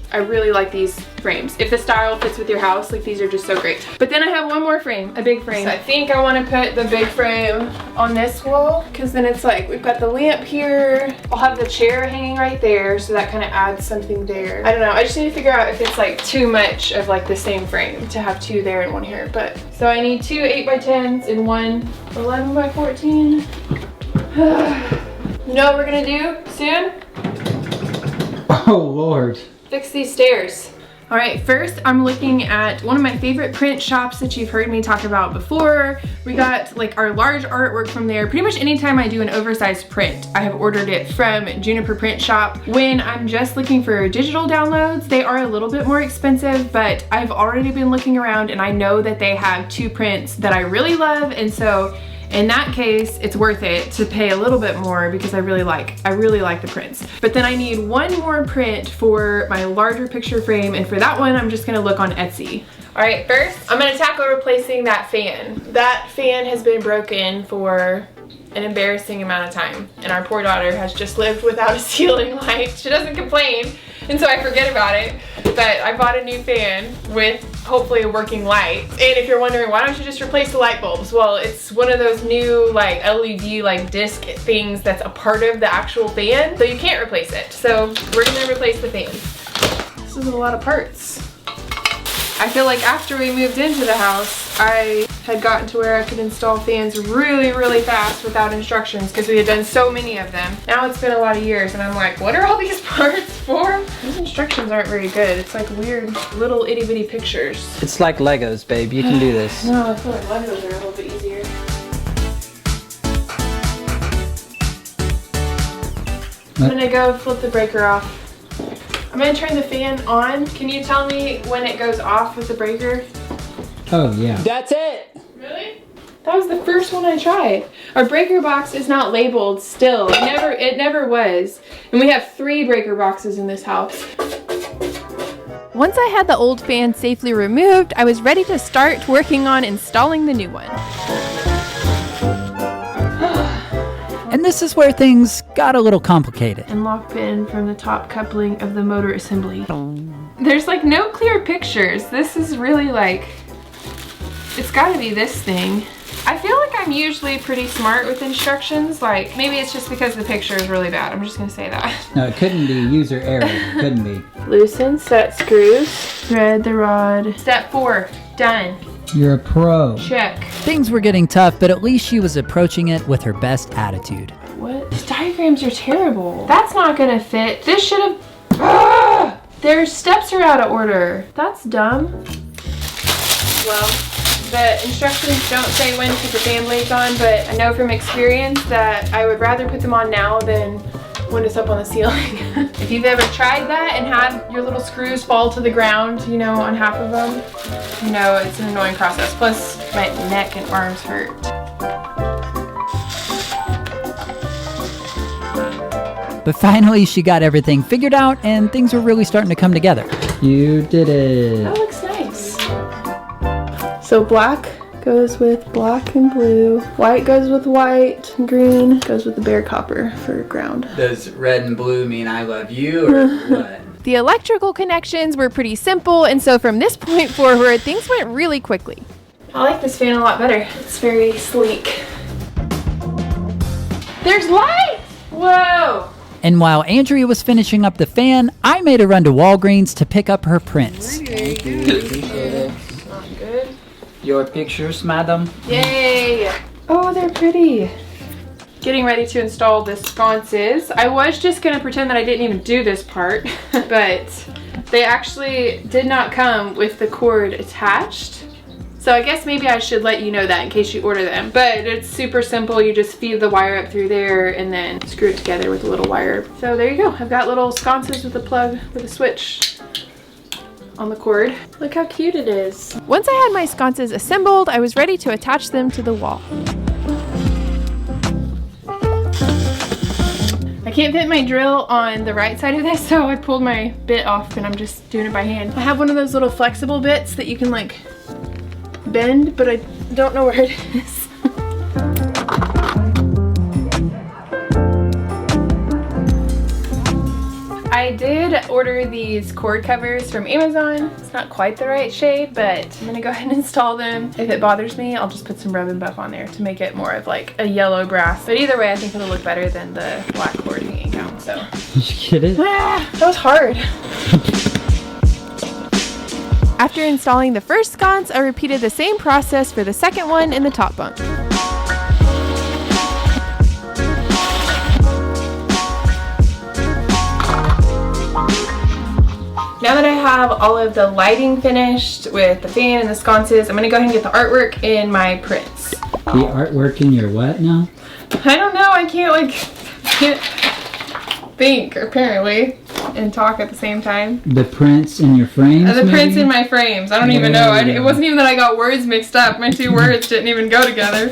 I really like these frames. If the style fits with your house, like these are just so great. But then I have one more frame, a big frame. So I think I want to put the big frame on this wall because then it's like we've got the lamp here. I'll have the chair hanging right there, so that kind of adds something there. I don't know, I just need to figure out if it's like too much of like the same frame to have two there and one here. But so I need two 8x10s and one 11x14. You know what we're gonna do soon? Oh Lord. Fix these stairs. All right, first I'm looking at one of my favorite print shops that you've heard me talk about before. We got like our large artwork from there. Pretty much anytime I do an oversized print, I have ordered it from Juniper Print Shop. When I'm just looking for digital downloads, they are a little bit more expensive, but I've already been looking around and I know that they have two prints that I really love, and so in that case, it's worth it to pay a little bit more because I really like the prints. But then I need one more print for my larger picture frame, and for that one, I'm just gonna look on Etsy. All right, first, I'm gonna tackle replacing that fan. That fan has been broken for an embarrassing amount of time. And our poor daughter has just lived without a ceiling light. She doesn't complain, and so I forget about it. But I bought a new fan with hopefully a working light. And if you're wondering, why don't you just replace the light bulbs? Well, it's one of those new like LED like disc things that's a part of the actual fan, so you can't replace it. So we're gonna replace the fan. This is a lot of parts. I feel like after we moved into the house, I had gotten to where I could install fans really, really fast without instructions because we had done so many of them. Now it's been a lot of years and I'm like, what are all these parts for? These instructions aren't very good. It's like weird little itty bitty pictures. It's like Legos, babe. You can do this. No, I feel like Legos are a little bit easier. I'm gonna go flip the breaker off. I'm gonna turn the fan on. Can you tell me when it goes off with the breaker? Oh, yeah. That's it. Really? That was the first one I tried. Our breaker box is not labeled still. It never was. And we have 3 breaker boxes in this house. Once I had the old fan safely removed, I was ready to start working on installing the new one. And this is where things got a little complicated. And lock pin from the top coupling of the motor assembly. There's like no clear pictures. This is really like, it's gotta be this thing. I feel like I'm usually pretty smart with instructions. Like maybe it's just because the picture is really bad. I'm just gonna say that. No, it couldn't be user error. It couldn't be. Loosen set screws. Thread the rod. Step 4, done. You're a pro. Check. Things were getting tough, but at least she was approaching it with her best attitude. What? These diagrams are terrible. That's not gonna fit. This should have... Ah! Their steps are out of order. That's dumb. Well, the instructions don't say when to put the fan blades on, but I know from experience that I would rather put them on now than when it's up on the ceiling. If you've ever tried that and had your little screws fall to the ground, you know, on half of them, you know, it's an annoying process. Plus, my neck and arms hurt. But finally, she got everything figured out and things were really starting to come together. You did it. That looks nice. So black goes with black and blue. White goes with white. Green goes with the bare copper for ground. Does red and blue mean I love you or what? The electrical connections were pretty simple, and so from this point forward, things went really quickly. I like this fan a lot better. It's very sleek. There's light! Whoa! And while Andrea was finishing up the fan, I made a run to Walgreens to pick up her prints. Thank you. Appreciate it. Not good. Your pictures, madam. Yay! Oh, they're pretty. Getting ready to install the sconces. I was just gonna pretend that I didn't even do this part, but they actually did not come with the cord attached. So I guess maybe I should let you know that in case you order them. But it's super simple. You just feed the wire up through there and then screw it together with a little wire. So there you go. I've got little sconces with a plug with a switch on the cord. Look how cute it is. Once I had my sconces assembled, I was ready to attach them to the wall. I can't fit my drill on the right side of this, so I pulled my bit off and I'm just doing it by hand. I have one of those little flexible bits that you can like bend, but I don't know where it is. I did order these cord covers from Amazon. It's not quite the right shade, but I'm gonna go ahead and install them. If it bothers me, I'll just put some rub and buff on there to make it more of like a yellow brass. But either way, I think it'll look better than the black cord hanging down, so. Did you get it? Ah, that was hard. After installing the first sconce, I repeated the same process for the second one in the top bunk. Now that I have all of the lighting finished with the fan and the sconces, I'm gonna go ahead and get the artwork in my prints. The artwork in your what now? I don't know, I can't think apparently and talk at the same time. The prints in your frames? The prints maybe? in my frames. I don't even know. It wasn't even that I got words mixed up. My two words didn't even go together.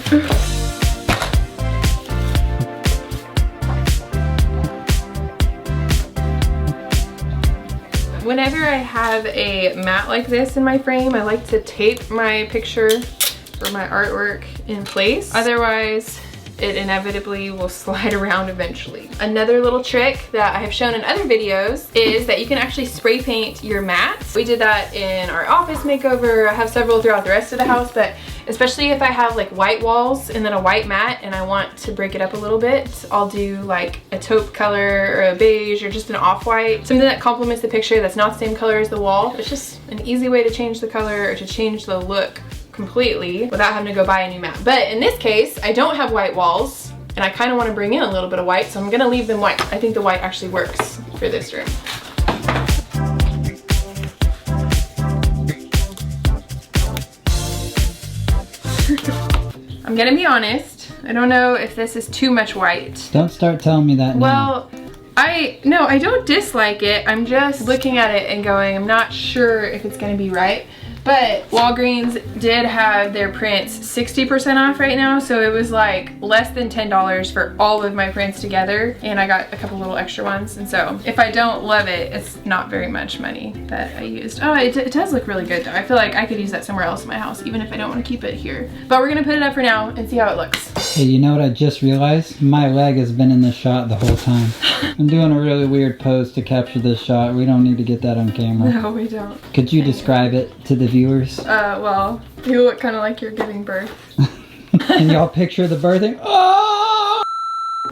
Whenever I have a mat like this in my frame, I like to tape my picture or my artwork in place. Otherwise, it inevitably will slide around eventually. Another little trick that I have shown in other videos is that you can actually spray paint your mats. We did that in our office makeover. I have several throughout the rest of the house, but especially if I have like white walls and then a white mat and I want to break it up a little bit, I'll do like a taupe color or a beige or just an off-white, something that complements the picture that's not the same color as the wall. It's just an easy way to change the color or to change the look completely without having to go buy a new mat. But in this case, I don't have white walls and I kind of want to bring in a little bit of white, so I'm gonna leave them white. I think the white actually works for this room. I'm gonna be honest, I don't know if this is too much white. Don't start telling me that now. Well, I don't dislike it. I'm just looking at it and going, I'm not sure if it's gonna be right. But Walgreens did have their prints 60% off right now, so it was like less than $10 for all of my prints together, and I got a couple little extra ones. And so if I don't love it, it's not very much money that I used. Oh, it does look really good though. I feel like I could use that somewhere else in my house, even if I don't want to keep it here. But we're gonna put it up for now and see how it looks. Hey, you know what I just realized? My leg has been in this shot the whole time. I'm doing a really weird pose to capture this shot. We don't need to get that on camera. No, we don't. Could you describe it to the viewers? Well, you look kind of like you're giving birth. Can y'all picture the birthing? Oh!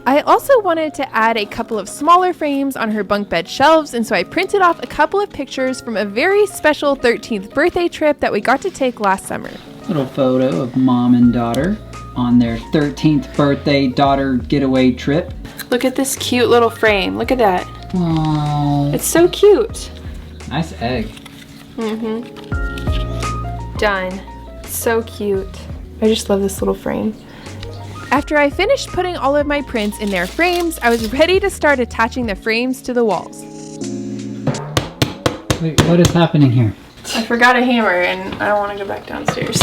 I also wanted to add a couple of smaller frames on her bunk bed shelves, and so I printed off a couple of pictures from a very special 13th birthday trip that we got to take last summer. Little photo of mom and daughter on their 13th birthday daughter getaway trip. Look at this cute little frame. Look at that. Aww. It's so cute. Nice egg. Done. So cute. I just love this little frame. After I finished putting all of my prints in their frames, I was ready to start attaching the frames to the walls. Wait, what is happening here? I forgot a hammer and I don't want to go back downstairs.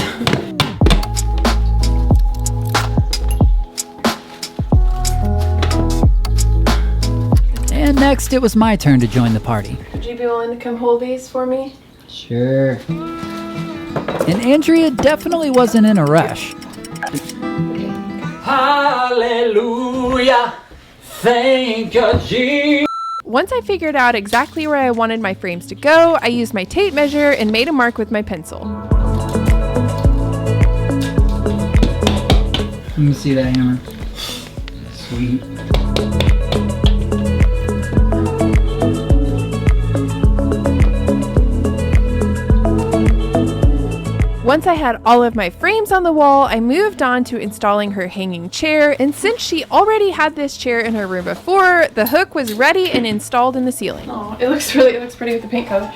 And next, it was my turn to join the party. Would you be willing to come hold these for me? Sure. And Andrea definitely wasn't in a rush. Hallelujah. Thank you, Jesus. Once I figured out exactly where I wanted my frames to go, I used my tape measure and made a mark with my pencil. Let me see that hammer. Sweet. Once I had all of my frames on the wall, I moved on to installing her hanging chair, and since she already had this chair in her room before, the hook was ready and installed in the ceiling. Oh, it looks pretty with the paint color.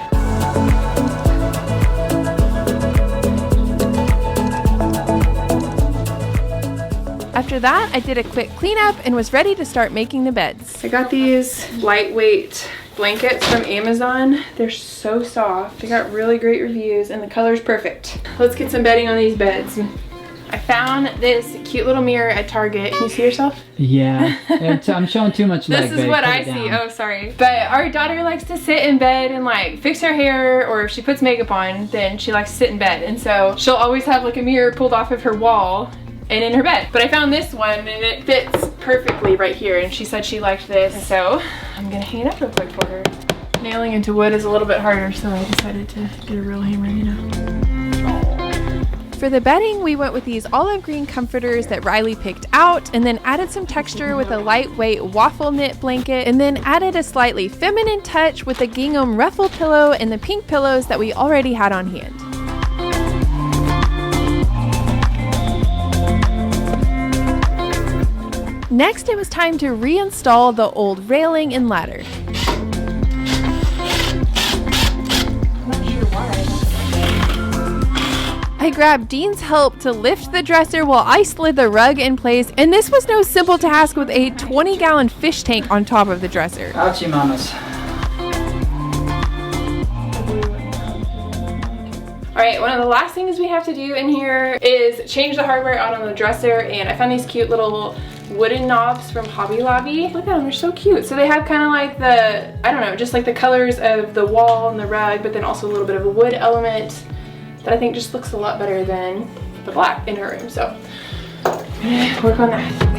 After that, I did a quick cleanup and was ready to start making the beds. I got these lightweight blankets from Amazon. They're so soft. They got really great reviews and the color's perfect. Let's get some bedding on these beds. I found this cute little mirror at Target. Can you see yourself? Yeah. I'm showing too much leg, This is what I see. Oh, sorry. But our daughter likes to sit in bed and like fix her hair, or if she puts makeup on, then she likes to sit in bed. And so she'll always have like a mirror pulled off of her wall and in her bed. But I found this one and it fits perfectly right here, and she said she liked this, and so I'm gonna hang it up real quick for her. Nailing into wood is a little bit harder, so I decided to get a real hammer, you know. For the bedding, we went with these olive green comforters that Riley picked out, and then added some texture with a lightweight waffle knit blanket, and then added a slightly feminine touch with a gingham ruffle pillow and the pink pillows that we already had on hand. Next, it was time to reinstall the old railing and ladder. I grabbed Dean's help to lift the dresser while I slid the rug in place, and this was no simple task with a 20-gallon fish tank on top of the dresser. Ouchie mamas. Alright, one of the last things we have to do in here is change the hardware out on the dresser, and I found these cute little wooden knobs from Hobby Lobby. Look at them, they're so cute. So they have kind of like the, I don't know, just like the colors of the wall and the rug, but then also a little bit of a wood element that I think just looks a lot better than the black in her room. So Work on that.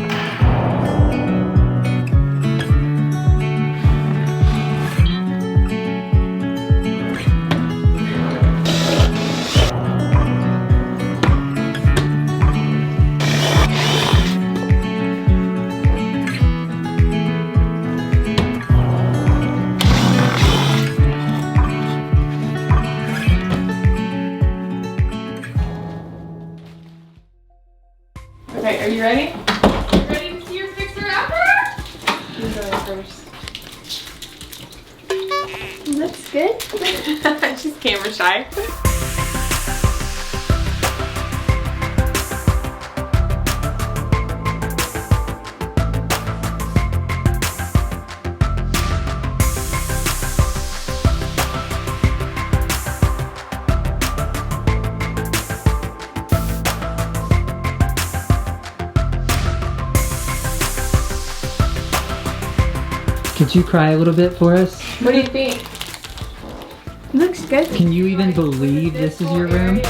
Okay, are you ready? You ready to see your picture after? You go first. Looks good. She's camera shy. Could you cry a little bit for us? What do you think? Looks good. Can you even believe this is your room?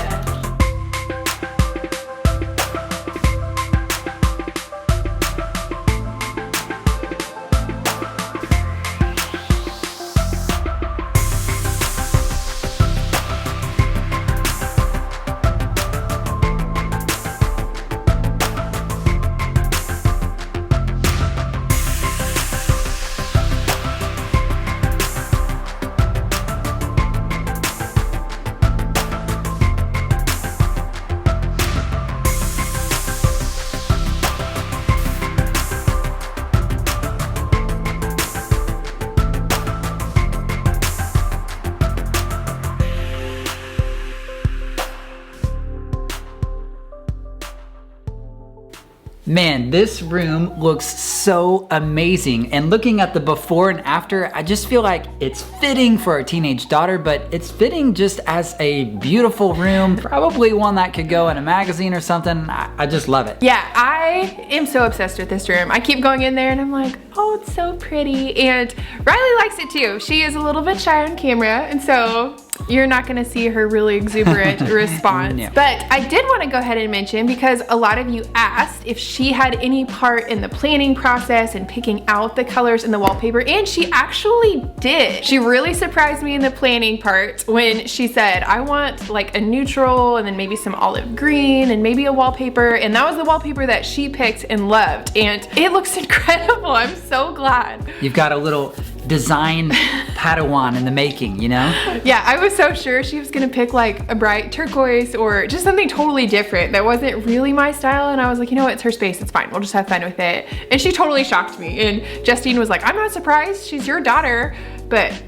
Man, this room looks so amazing. And looking at the before and after, I just feel like it's fitting for our teenage daughter, but it's fitting just as a beautiful room. Probably one that could go in a magazine or something. I just love it. Yeah, I am so obsessed with this room. I keep going in there and I'm like, oh, it's so pretty. And Riley likes it too. She is a little bit shy on camera, and so you're not gonna see her really exuberant response. No. But I did wanna go ahead and mention, because a lot of you asked if she had any part in the planning process and picking out the colors in the wallpaper, and she actually did. She really surprised me in the planning part when she said, I want like a neutral and then maybe some olive green and maybe a wallpaper, and that was the wallpaper that she picked and loved, and it looks incredible. I'm so glad. You've got a little design Padawan in the making, you know? Yeah, I was so sure she was gonna pick like a bright turquoise or just something totally different that wasn't really my style, and I was like, you know what, it's her space, it's fine, we'll just have fun with it. And she totally shocked me, and Justine was like, I'm not surprised, she's your daughter, but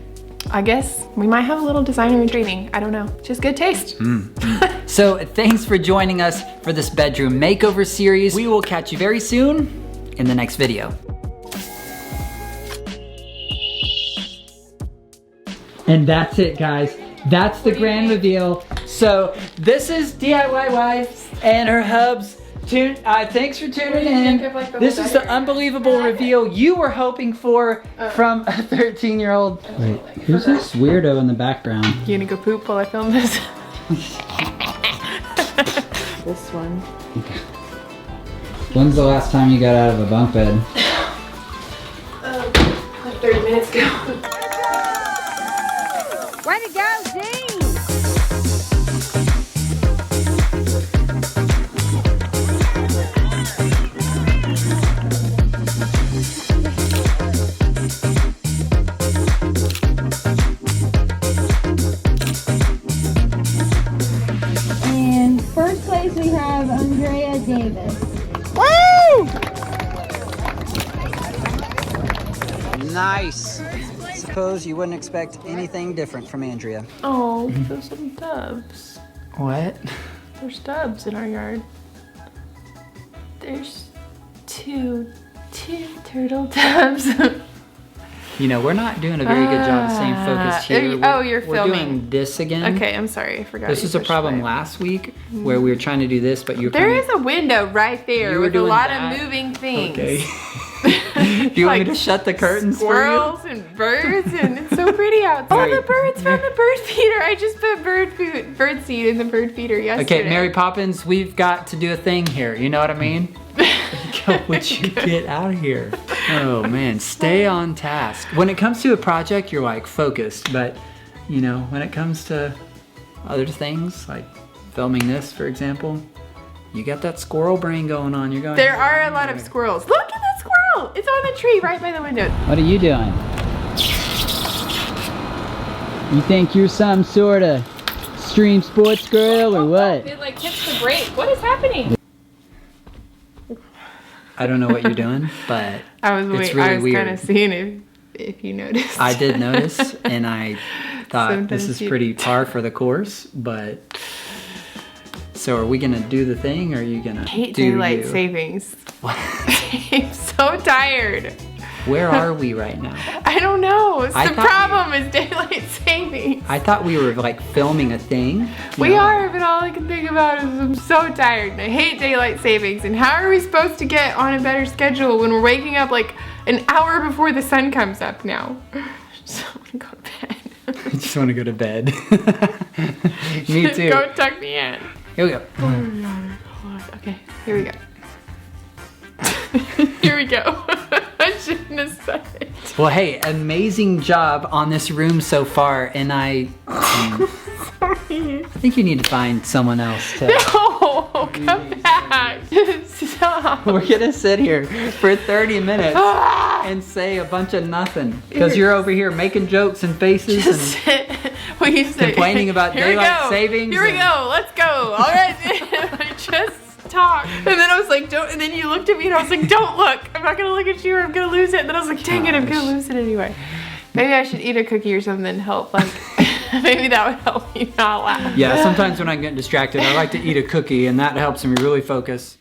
I guess we might have a little designer in training. I don't know, just good taste. So thanks for joining us for this bedroom makeover series. We will catch you very soon in the next video. And that's it, guys. That's the grand reveal. So this is DIY Wife and her hubs. Thanks for tuning in. This is the unbelievable reveal you were hoping for from a 13-year-old. Wait, who's this weirdo in the background? You gonna go poop while I film this? This one. When's the last time you got out of a bunk bed? Like 30 minutes ago. Way to go, Dean! And first place we have Andrea Davis. Woo! Nice. Suppose you wouldn't expect anything different from Andrea. Oh, there's some doves. What? There's doves in our yard. There's two turtle doves. You know, we're not doing a very good job of staying focused here. You're We're filming. doing this again. Okay, I'm sorry, I forgot. This you was a pushed problem play. last week where we were trying to do this, but you were There kind is a window right You there were with a doing lot that? of moving things. Okay. Do you want me to shut the curtains Squirrels and birds, and it's so pretty out there. Sorry. Oh, the birds from the bird feeder. I just put bird seed in the bird feeder for you? yesterday. Okay, Mary Poppins, we've got to do a thing here. You know what I mean? Would you get out of here? Oh man, stay on task. When it comes to a project, you're like focused, but you know, when it comes to other things, like filming this, for example, you got that squirrel brain going on. You're going. There are a lot of squirrels. Look at that squirrel! It's on the tree right by the window. What are you doing? You think you're some sort of extreme sports girl or what? It like hits the brake. What is happening? I don't know what you're doing, but I was it's really weird. kind of seeing if you noticed. I did notice, and I thought this Sometimes is pretty par for the course, but so are we gonna do the thing, or are you gonna I hate do daylight you? savings. I'm so tired. Where are we right now? I don't know. It's I the thought problem is daylight savings. I thought we were like filming a thing. We are, but all I can think about is I'm so tired and I hate daylight savings. And how are we supposed to get on a better schedule when we're waking up like an hour before the sun comes up now? So I want to go to bed. I just want to go to bed. Me too. Go tuck me in. Here we go. Oh my God. Okay, here we go. Here we go. I shouldn't have said it. Well, hey, amazing job on this room so far, and I think you need to find someone else to. No, come back. Stop. We're gonna sit here for 30 minutes and say a bunch of nothing because you're over here making jokes and faces and What you say? complaining about Here we daylight go. savings. Here we go. Let's go. All right. I just talk. And then I was like, don't. And then you looked at me and I was like, don't look. I'm not gonna look at you or I'm gonna lose it. And then I was like, dang it, I'm gonna lose it anyway. Maybe I should eat a cookie or something to help. Like, maybe that would help me not laugh. Yeah, sometimes when I'm getting distracted, I like to eat a cookie, and that helps me really focus.